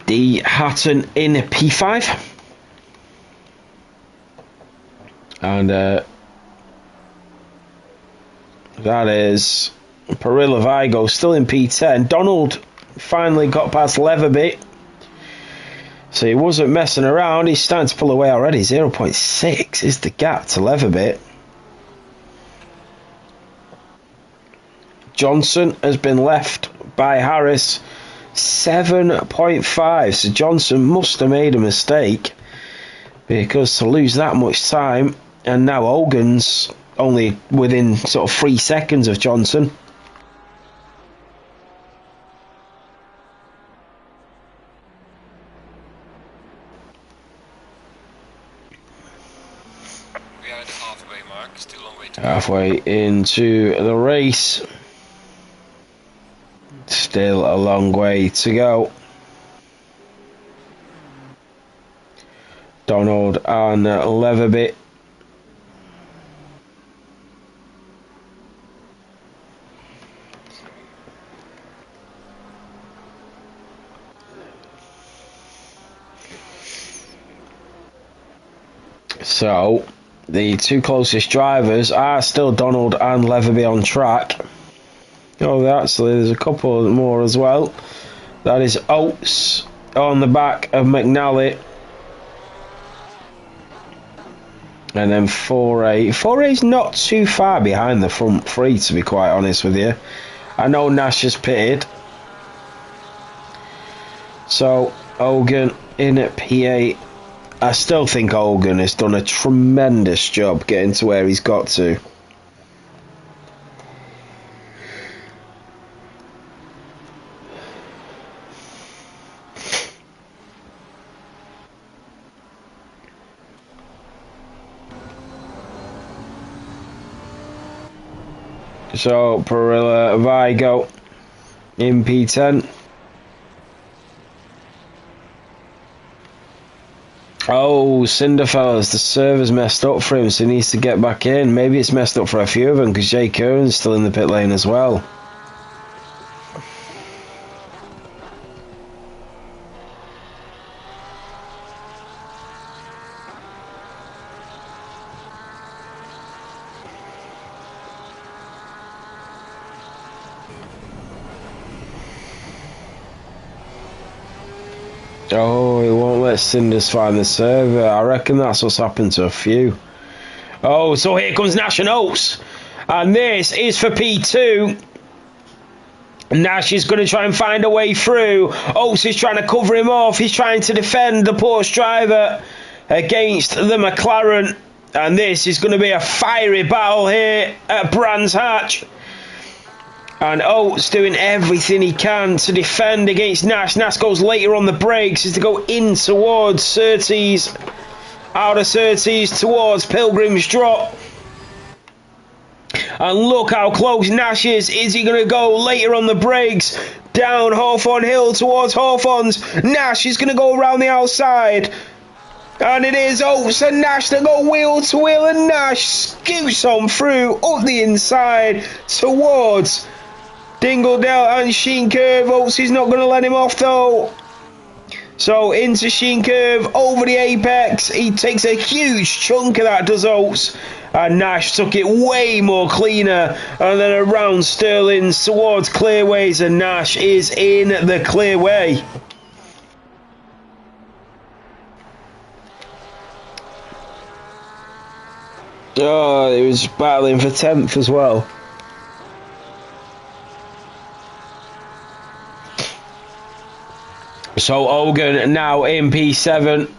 D. Hatton in P5. And that is Parilla Vigo still in P10. Donald finally got past Leatherby, so he wasn't messing around. He's starting to pull away already. 0.6 is the gap to Leatherby. Johnson has been left by Harris. 7.5. So Johnson must have made a mistake, because to lose that much time, and now Hogan's only within sort of 3 seconds of Johnson. We are at the halfway mark, still a long way to go. Halfway into the race. Still a long way to go. Donald and Leatherby. So, the two closest drivers are still Donald and Leatherby on track. Oh, actually, there's a couple more as well. That is Oates on the back of McNally. And then 4A. 4A's not too far behind the front three, to be quite honest with you. I know Nash has pitted. So, Hogan in at P8. I still think Hogan has done a tremendous job getting to where he's got to. So, Parilla Vigo in P10. Oh, Cinderfellas, the server's messed up for him, so he needs to get back in. Maybe it's messed up for a few of them, because Jay Curran's still in the pit lane as well. Oh, he won't let Cinders find the server. I reckon that's what's happened to a few. Oh, so here comes Nash and Oates. And this is for P2. Nash is going to try and find a way through. Oates is trying to cover him off. He's trying to defend the Porsche driver against the McLaren. And this is going to be a fiery battle here at Brands Hatch. And Oates doing everything he can to defend against Nash. Nash goes later on the brakes as to go in towards Surtees. Out of Surtees towards Pilgrim's Drop. And look how close Nash is. Is he going to go later on the brakes? Down Hawthorne Hill towards Hawthorne's. Nash is going to go around the outside. And it is Oates and Nash that go wheel to wheel. And Nash scoots on through up the inside towards Dingledale and Sheen Curve. Oates is not going to let him off though. So into Sheen Curve, over the apex. He takes a huge chunk of that, does Oates. And Nash took it way more cleaner. And then around Sterling's towards Clearways. And Nash is in the clearway. Oh, he was battling for 10th as well. So Hogan now in P7.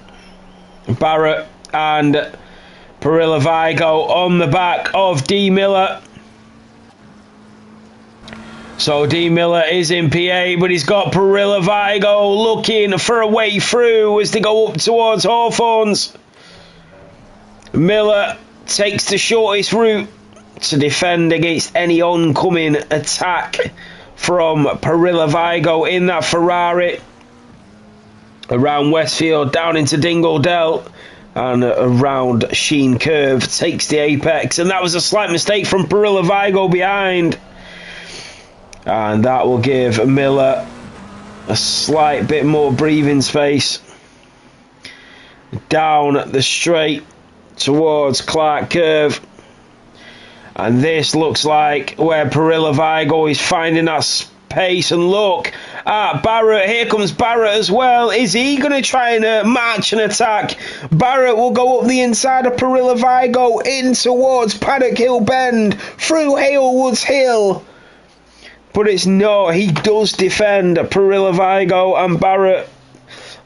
Barrett and Parilla Vigo on the back of D Miller. So D Miller is in P8, but he's got Parilla Vigo looking for a way through as they go up towards Hawthorns. Miller takes the shortest route to defend against any oncoming attack from Parilla Vigo in that Ferrari. Around Westfield, down into Dingle Dell, and around Sheen Curve, takes the apex, and that was a slight mistake from Parilla Vigo behind, and that will give Miller a slight bit more breathing space. Down the straight towards Clark Curve, and this looks like where Parilla Vigo is finding that space, and look at Barrett. Here comes Barrett as well. Is he going to try and march and attack? Barrett will go up the inside of Parilla Vigo in towards Paddock Hill Bend through Halewoods Hill, but it's not. He does defend Parilla Vigo, and Barrett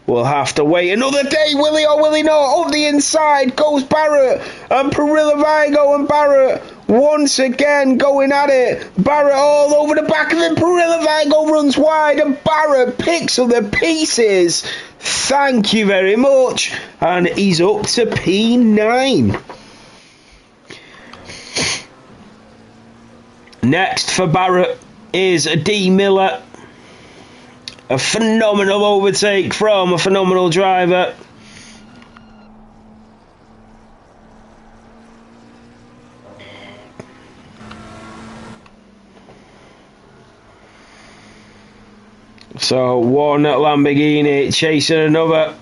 will have to wait another day. Will he or will he not? Up the inside goes Barrett, and Parilla Vigo and Barrett once again going at it. Barrett all over the back of him. Parilla Vigo runs wide, and Barrett picks up the pieces. Thank you very much. And he's up to P9. Next for Barrett is D Miller. A phenomenal overtake from a phenomenal driver. So one Lamborghini chasing another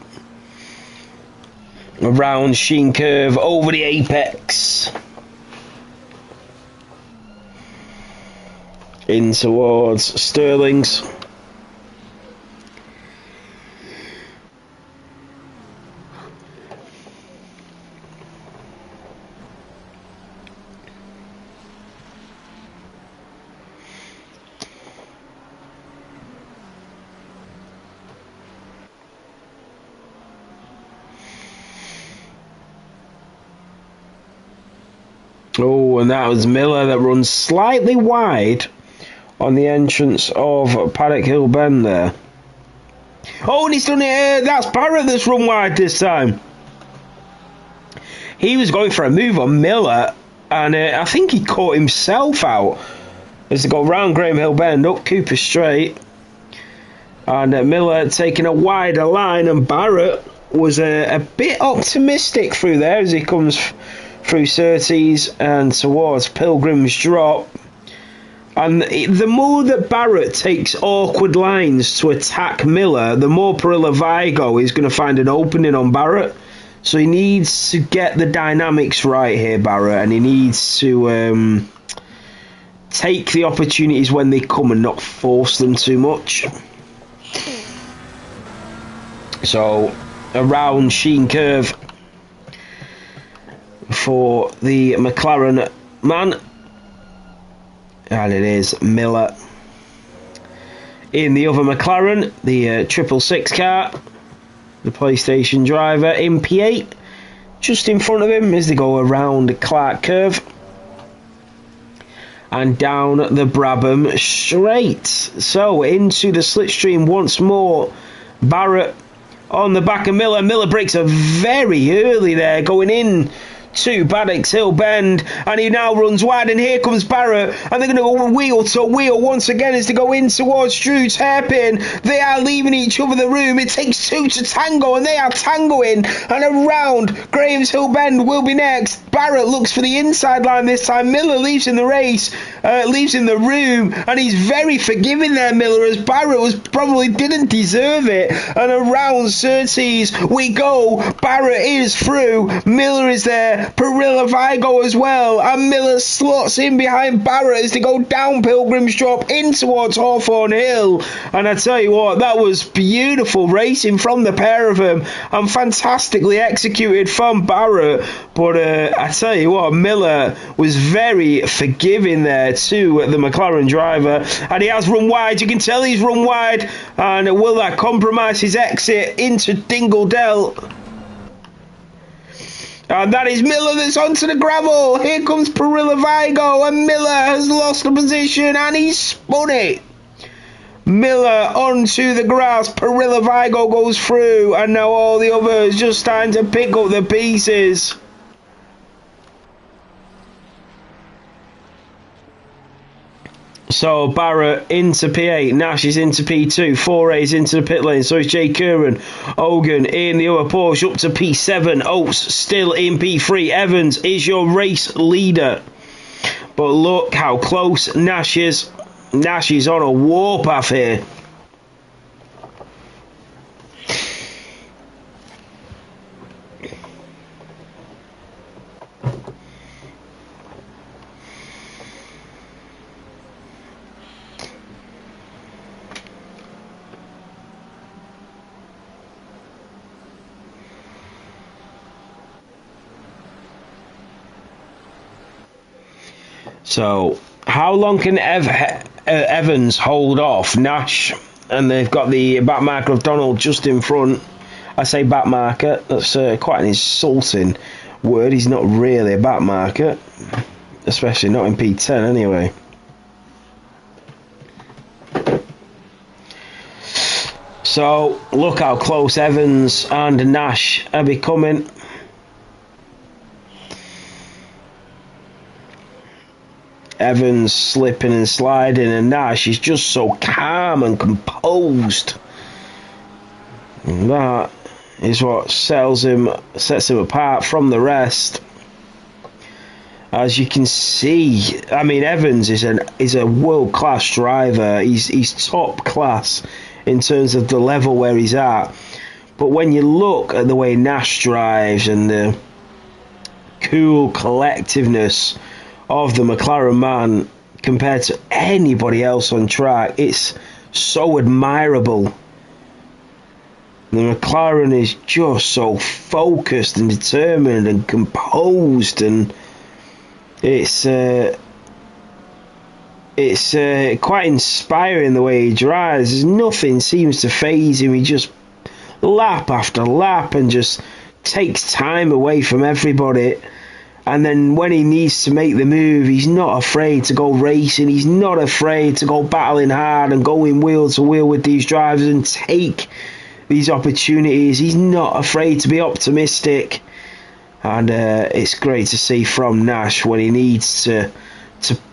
around Sheen Curve over the apex in towards Sterling's. Oh, and that was Miller that runs slightly wide on the entrance of Paddock Hill Bend there. Oh, and he's done it. That's Barrett that's run wide this time. He was going for a move on Miller, and I think he caught himself out as they go round Graham Hill Bend, up Cooper Straight. And Miller taking a wider line, and Barrett was a bit optimistic through there as he comes through Surtees and towards Pilgrim's Drop. And the more that Barrett takes awkward lines to attack Miller, the more Parilla Vigo is going to find an opening on Barrett. So he needs to get the dynamics right here, Barrett, and he needs to take the opportunities when they come and not force them too much. So around Sheen Curve for the McLaren man, and it is Miller in the other McLaren, the 666 car, the PlayStation driver in P8, just in front of him as they go around Clark Curve and down the Brabham Straight. So into the slipstream once more. Barrett on the back of Miller. Miller breaks a very early there, going in to Paddock Hill Bend, and he now runs wide, and here comes Barrett, and they're going to go wheel to wheel once again as they go in towards Drew's hairpin. They are leaving each other the room. It takes two to tango, and they are tangoing, and around Graham's Hill Bend will be next. Barrett looks for the inside line this time. Miller leaves in the race, leaves in the room, and he's very forgiving there, Miller, as Barrett probably didn't deserve it. And around Surtees we go. Barrett is through. Miller is there. Parilla Vigo as well, and Miller slots in behind Barrett as they go down Pilgrim's Drop in towards Hawthorne Hill. And I tell you what, that was beautiful racing from the pair of them, and fantastically executed from Barrett. But I I tell you what, Miller was very forgiving there to the McLaren driver, and he has run wide. You can tell he's run wide, and will that compromise his exit into Dingle-Dell? And that is Miller that's onto the gravel. Here comes Perillo-Vigo, and Miller has lost the position, and he's spun it. Miller onto the grass, Perillo-Vigo goes through, and now all the others just starting to pick up the pieces. So Barrett into P8, Nash is into P2, Foray's into the pit lane, so is Jay Curran. Hogan in the other Porsche up to P7, Oates still in P3, Evans is your race leader. But look how close Nash is. Nash is on a warpath here. So, how long can Evans hold off Nash? And they've got the back marker of Donald just in front. I say back marker, that's quite an insulting word. He's not really a back marker, especially not in P10 anyway. So, look how close Evans and Nash are becoming. Evans slipping and sliding, and Nash is just so calm and composed. And that is what sets him apart from the rest. As you can see, I mean, Evans is a world-class driver. He's top class in terms of the level where he's at. But when you look at the way Nash drives and the cool collectiveness of the McLaren man compared to anybody else on track, it's so admirable. The McLaren is just so focused and determined and composed, and it's quite inspiring the way he drives. Nothing seems to faze him. He just lap after lap and just takes time away from everybody. And then when he needs to make the move, he's not afraid to go racing. He's not afraid to go battling hard and going wheel to wheel with these drivers and take these opportunities. He's not afraid to be optimistic. And it's great to see from Nash when he needs to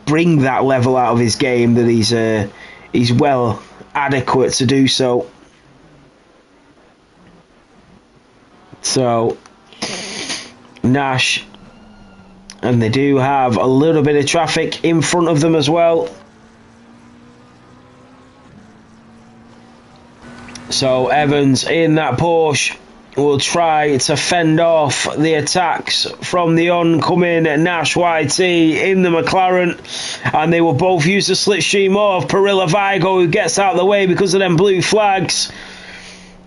bring that level out of his game, that he's well adequate to do so. So Nash, and they do have a little bit of traffic in front of them as well. So Evans in that Porsche will try to fend off the attacks from the oncoming Nash YT in the McLaren, and they will both use the slipstream of Perillo-Vigo, who gets out of the way because of them blue flags.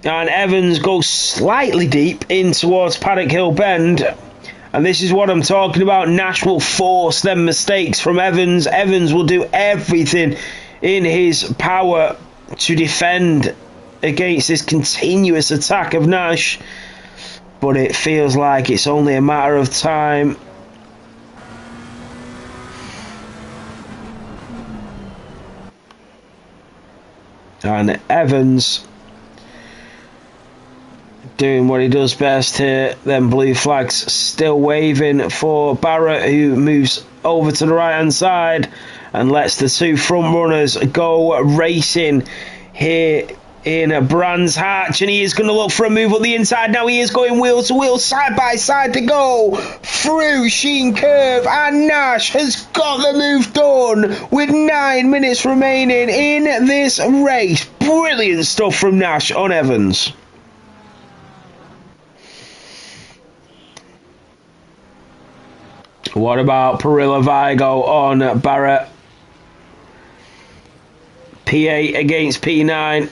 And Evans goes slightly deep in towards Paddock Hill Bend. And this is what I'm talking about. Nash will force them mistakes from Evans. Evans will do everything in his power to defend against this continuous attack of Nash. But it feels like it's only a matter of time. And Evans doing what he does best here. Them blue flags still waving for Barrett, who moves over to the right hand side and lets the two front runners go racing here in Brands Hatch. And he is going to look for a move up the inside. Now he is going wheel to wheel, side by side to go through Sheen Curve, and Nash has got the move done with 9 minutes remaining in this race. Brilliant stuff from Nash on Evans. What about Perillo-Vigo on Barrett? P8 against P9.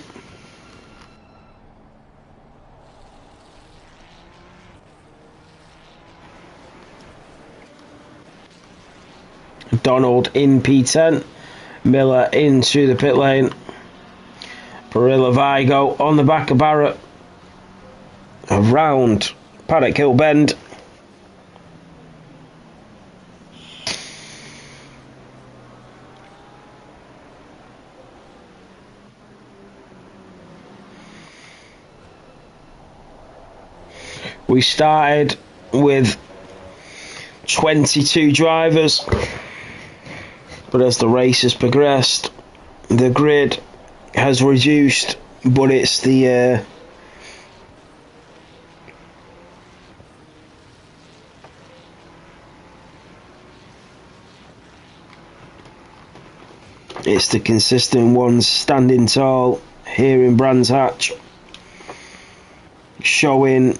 Donald in P10. Miller into the pit lane. Parilla Vigo on the back of Barrett. Around Paddock Hill Bend. We started with 22 drivers, but as the race has progressed, the grid has reduced, but it's the consistent ones standing tall here in Brands Hatch, showing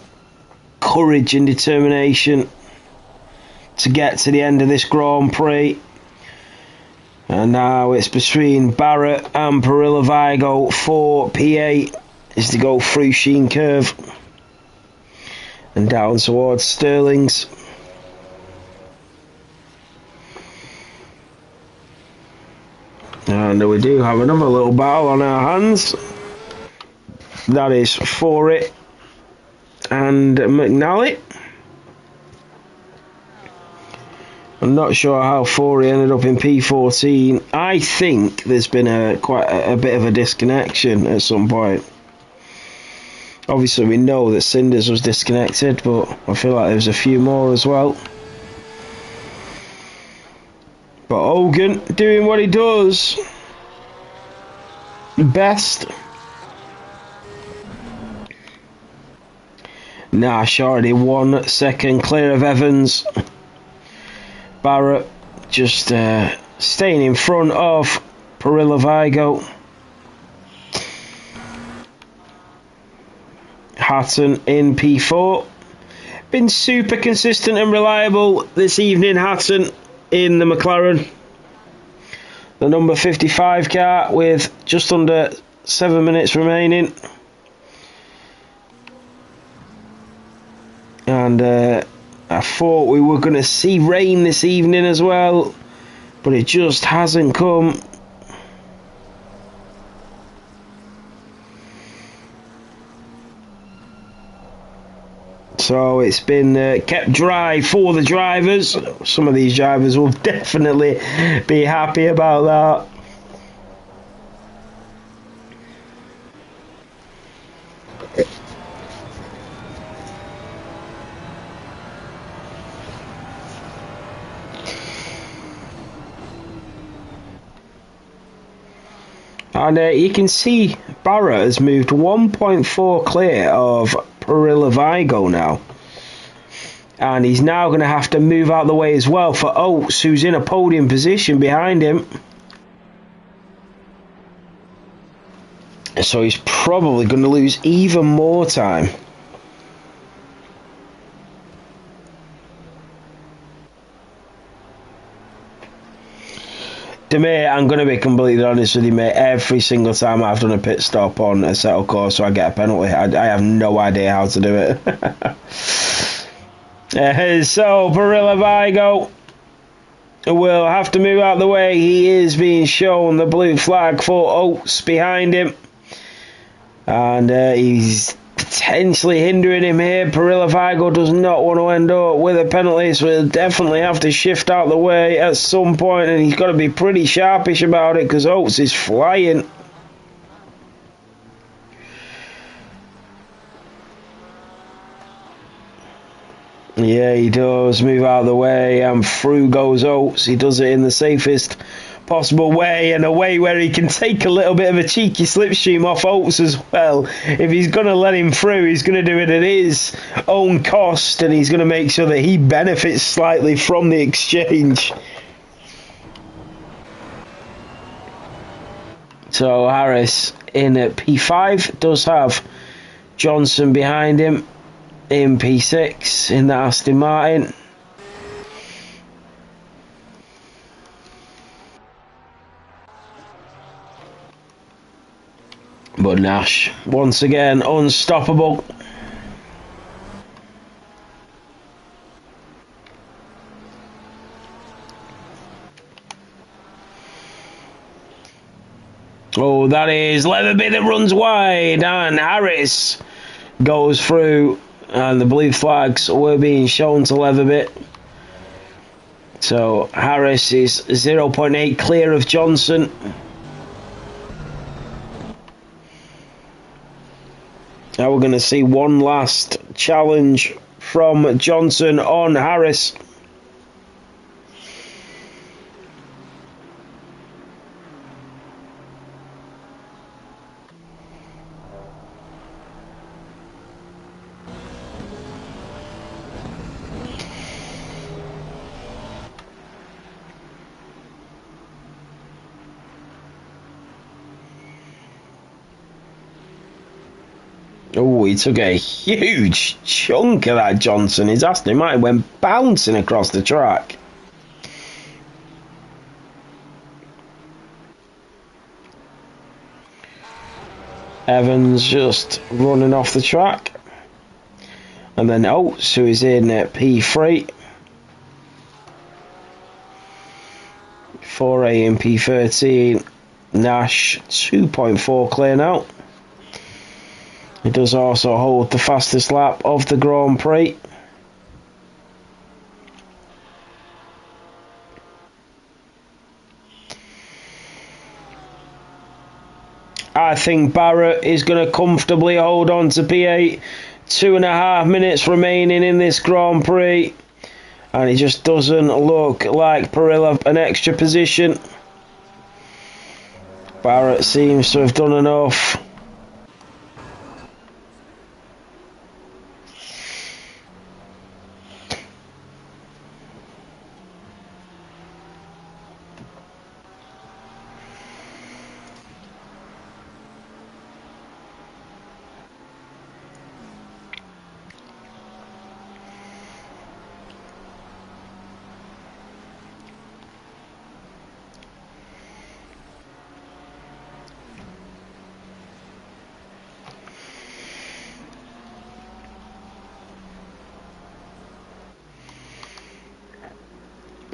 courage and determination to get to the end of this Grand Prix. And now it's between Barrett and Parilla Vigo for P8 is to go through Sheen Curve and down towards Stirling's. And we do have another little battle on our hands. That is for it and McNally. I'm not sure how Forey ended up in P14. I think there's been quite a bit of a disconnection at some point. Obviously we know that Cinders was disconnected, but I feel like there's a few more as well. But Hogan doing what he does best. Nash already 1 second clear of Evans. Barrett just staying in front of Parilla Vigo. Hatton in P4. Been super consistent and reliable this evening, Hatton in the McLaren. The number 55 car with just under 7 minutes remaining. And I thought we were going to see rain this evening as well, but it just hasn't come. So it's been kept dry for the drivers. Some of these drivers will definitely be happy about that. And you can see Barrett has moved 1.4 clear of Parilla Vigo now. And he's now going to have to move out the way as well for Oates, who's in a podium position behind him. So he's probably going to lose even more time. Mate, I'm going to be completely honest with you, mate. Every single time I've done a pit stop on a settled course, so I get a penalty, I have no idea how to do it. So, Parilla Vigo will have to move out the way. He is being shown the blue flag for Oates behind him. And he's potentially hindering him here. Parilla Vigo does not want to end up with a penalty, so he'll definitely have to shift out the way at some point, and he's got to be pretty sharpish about it because Oates is flying. Yeah, he does move out of the way, and through goes Oates. He does it in the safest possible way, and a way where he can take a little bit of a cheeky slipstream off Oates as well. If he's going to let him through, he's going to do it at his own cost, and he's going to make sure that he benefits slightly from the exchange. So Harris in at P5 does have Johnson behind him in P6 in the Aston Martin. But Nash, once again, unstoppable. Oh, that is Leatherby that runs wide, and Harris goes through, and the blue flags were being shown to Leatherby. So Harris is 0.8 clear of Johnson. Now we're going to see one last challenge from Johnson on Harris. Oh, he took a huge chunk of that Johnson. His Aston Martin went bouncing across the track. Evans just running off the track. And then Oates, who is in P3. 4A in P13. Nash 2.4 clear now. He does also hold the fastest lap of the Grand Prix. I think Barrett is going to comfortably hold on to P8. 2.5 minutes remaining in this Grand Prix. And it just doesn't look like Parilla an extra position. Barrett seems to have done enough.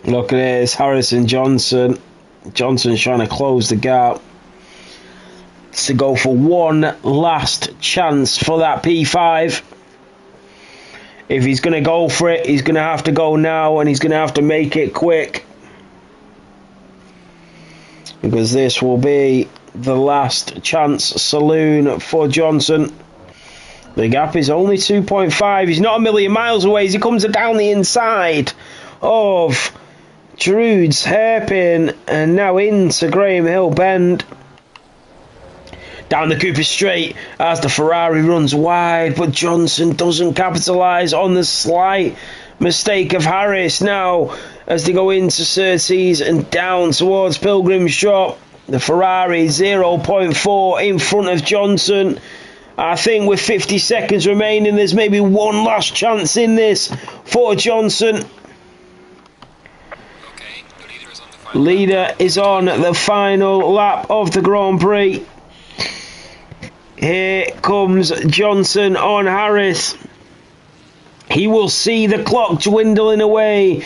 Look at this, Harrison Johnson. Johnson's trying to close the gap to go for one last chance for that P5. If he's going to go for it, he's going to have to go now, and he's going to have to make it quick, because this will be the last chance saloon for Johnson. The gap is only 2.5. He's not a million miles away as he comes down the inside of Drude's hairpin and now into Graham Hill Bend. Down the Cooper Straight as the Ferrari runs wide, but Johnson doesn't capitalise on the slight mistake of Harris. Now, as they go into Surtees and down towards Pilgrim's Drop, the Ferrari 0.4 in front of Johnson. I think with 50 seconds remaining, there's maybe one last chance in this for Johnson. Leader is on the final lap of the Grand Prix. Here comes Johnson on Harris. He will see the clock dwindling away.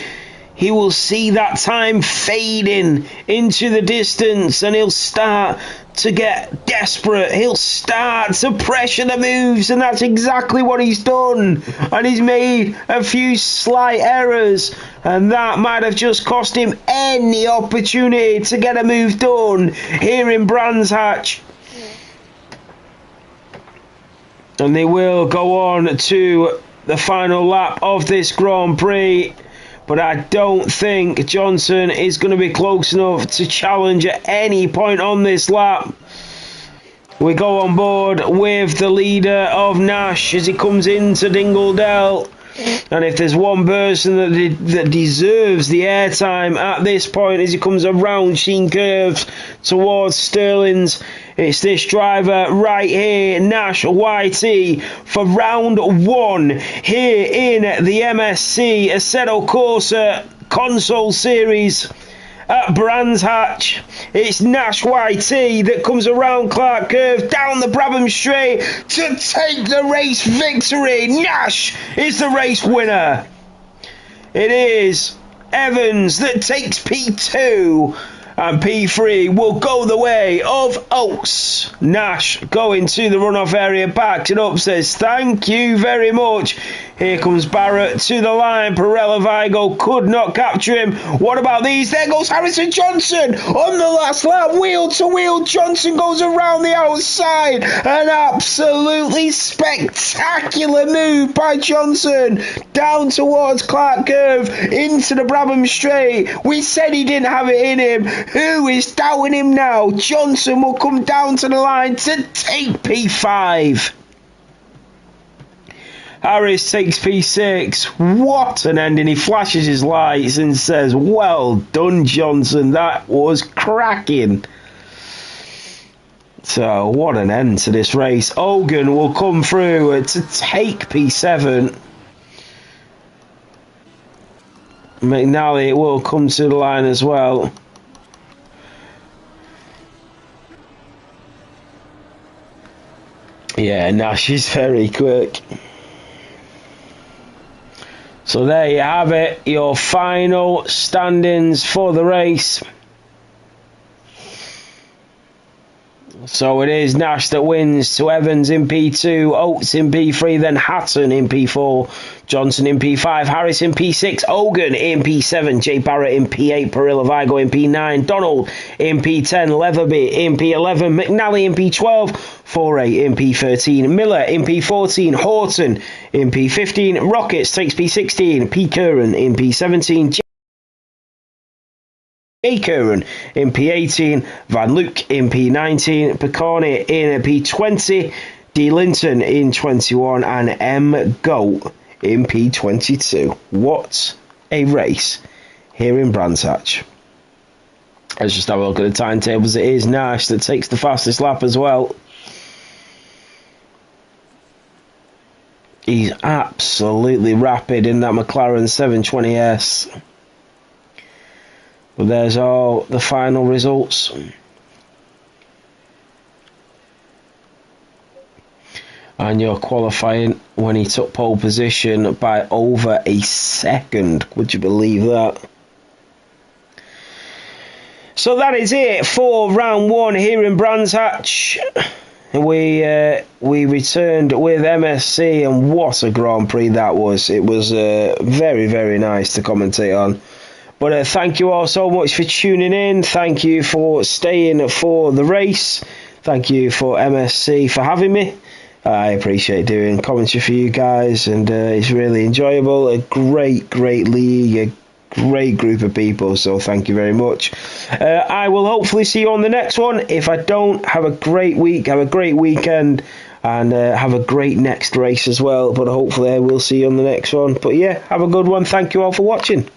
He will see that time fading into the distance, and he'll start to get desperate. He'll start to pressure the moves, and that's exactly what he's done. And he's made a few slight errors, and that might have just cost him any opportunity to get a move done here in Brands Hatch. And they will go on to the final lap of this Grand Prix. But I don't think Johnson is going to be close enough to challenge at any point on this lap. We go on board with the leader of Nash as he comes into Dingledell. And if there's one person that deserves the airtime at this point as he comes around Sheen Curves towards Sterling's, it's this driver right here, Nash YT, for round one here in the MSC Assetto Corsa Console Series at Brands Hatch. It's Nash YT that comes around Clark Curve down the Brabham Straight to take the race victory. Nash is the race winner. It is Evans that takes P2, And P3 will go the way of Oates. Nash going to the runoff area, backs it up, says thank you very much. Here comes Barrett to the line. Pirelli Vigo could not capture him. What about these? There goes Harrison Johnson on the last lap. Wheel to wheel. Johnson goes around the outside. An absolutely spectacular move by Johnson. Down towards Clark Curve. Into the Brabham Straight. We said he didn't have it in him. Who is doubting him now? Johnson will come down to the line to take P5. Harris takes P6. What an ending. He flashes his lights and says, well done, Johnson. That was cracking. So, what an end to this race. Hogan will come through to take P7. McNally will come to the line as well. Yeah, Nash is very quick. So there you have it, your final standings for the race. So it is Nash that wins, to Evans in P2, Oates in P3, then Hatton in P4, Johnson in P5, Harris in P6, Hogan in P7, Jay Barrett in P8, Pirelli Vigo in P9, Donald in P10, Leatherby in P11, McNally in P12, Foray in P13, Miller in P14, Horton in P15, Rockets takes P16, P. Curran in P17, J. Curran in P18, Van Luke in P19, Piccone in P20, D. Linton in 21, and M. Goat in P22. What a race here in Brands Hatch. Let's just have a look at the timetables. It is Nash that takes the fastest lap as well. He's absolutely rapid in that McLaren 720S. But there's all the final results. And you're qualifying when he took pole position by over a second. Would you believe that? So that is it for round one here in Brands Hatch. We returned with MSC, and what a Grand Prix that was. It was very, very nice to commentate on. But thank you all so much for tuning in. Thank you for staying for the race. Thank you for MSC for having me. I appreciate doing commentary for you guys, and it's really enjoyable. A great league, a great group of people, so thank you very much. I will hopefully see you on the next one. If I don't, have a great week, have a great weekend, and have a great next race as well. But hopefully I will see you on the next one. But yeah, have a good one. Thank you all for watching.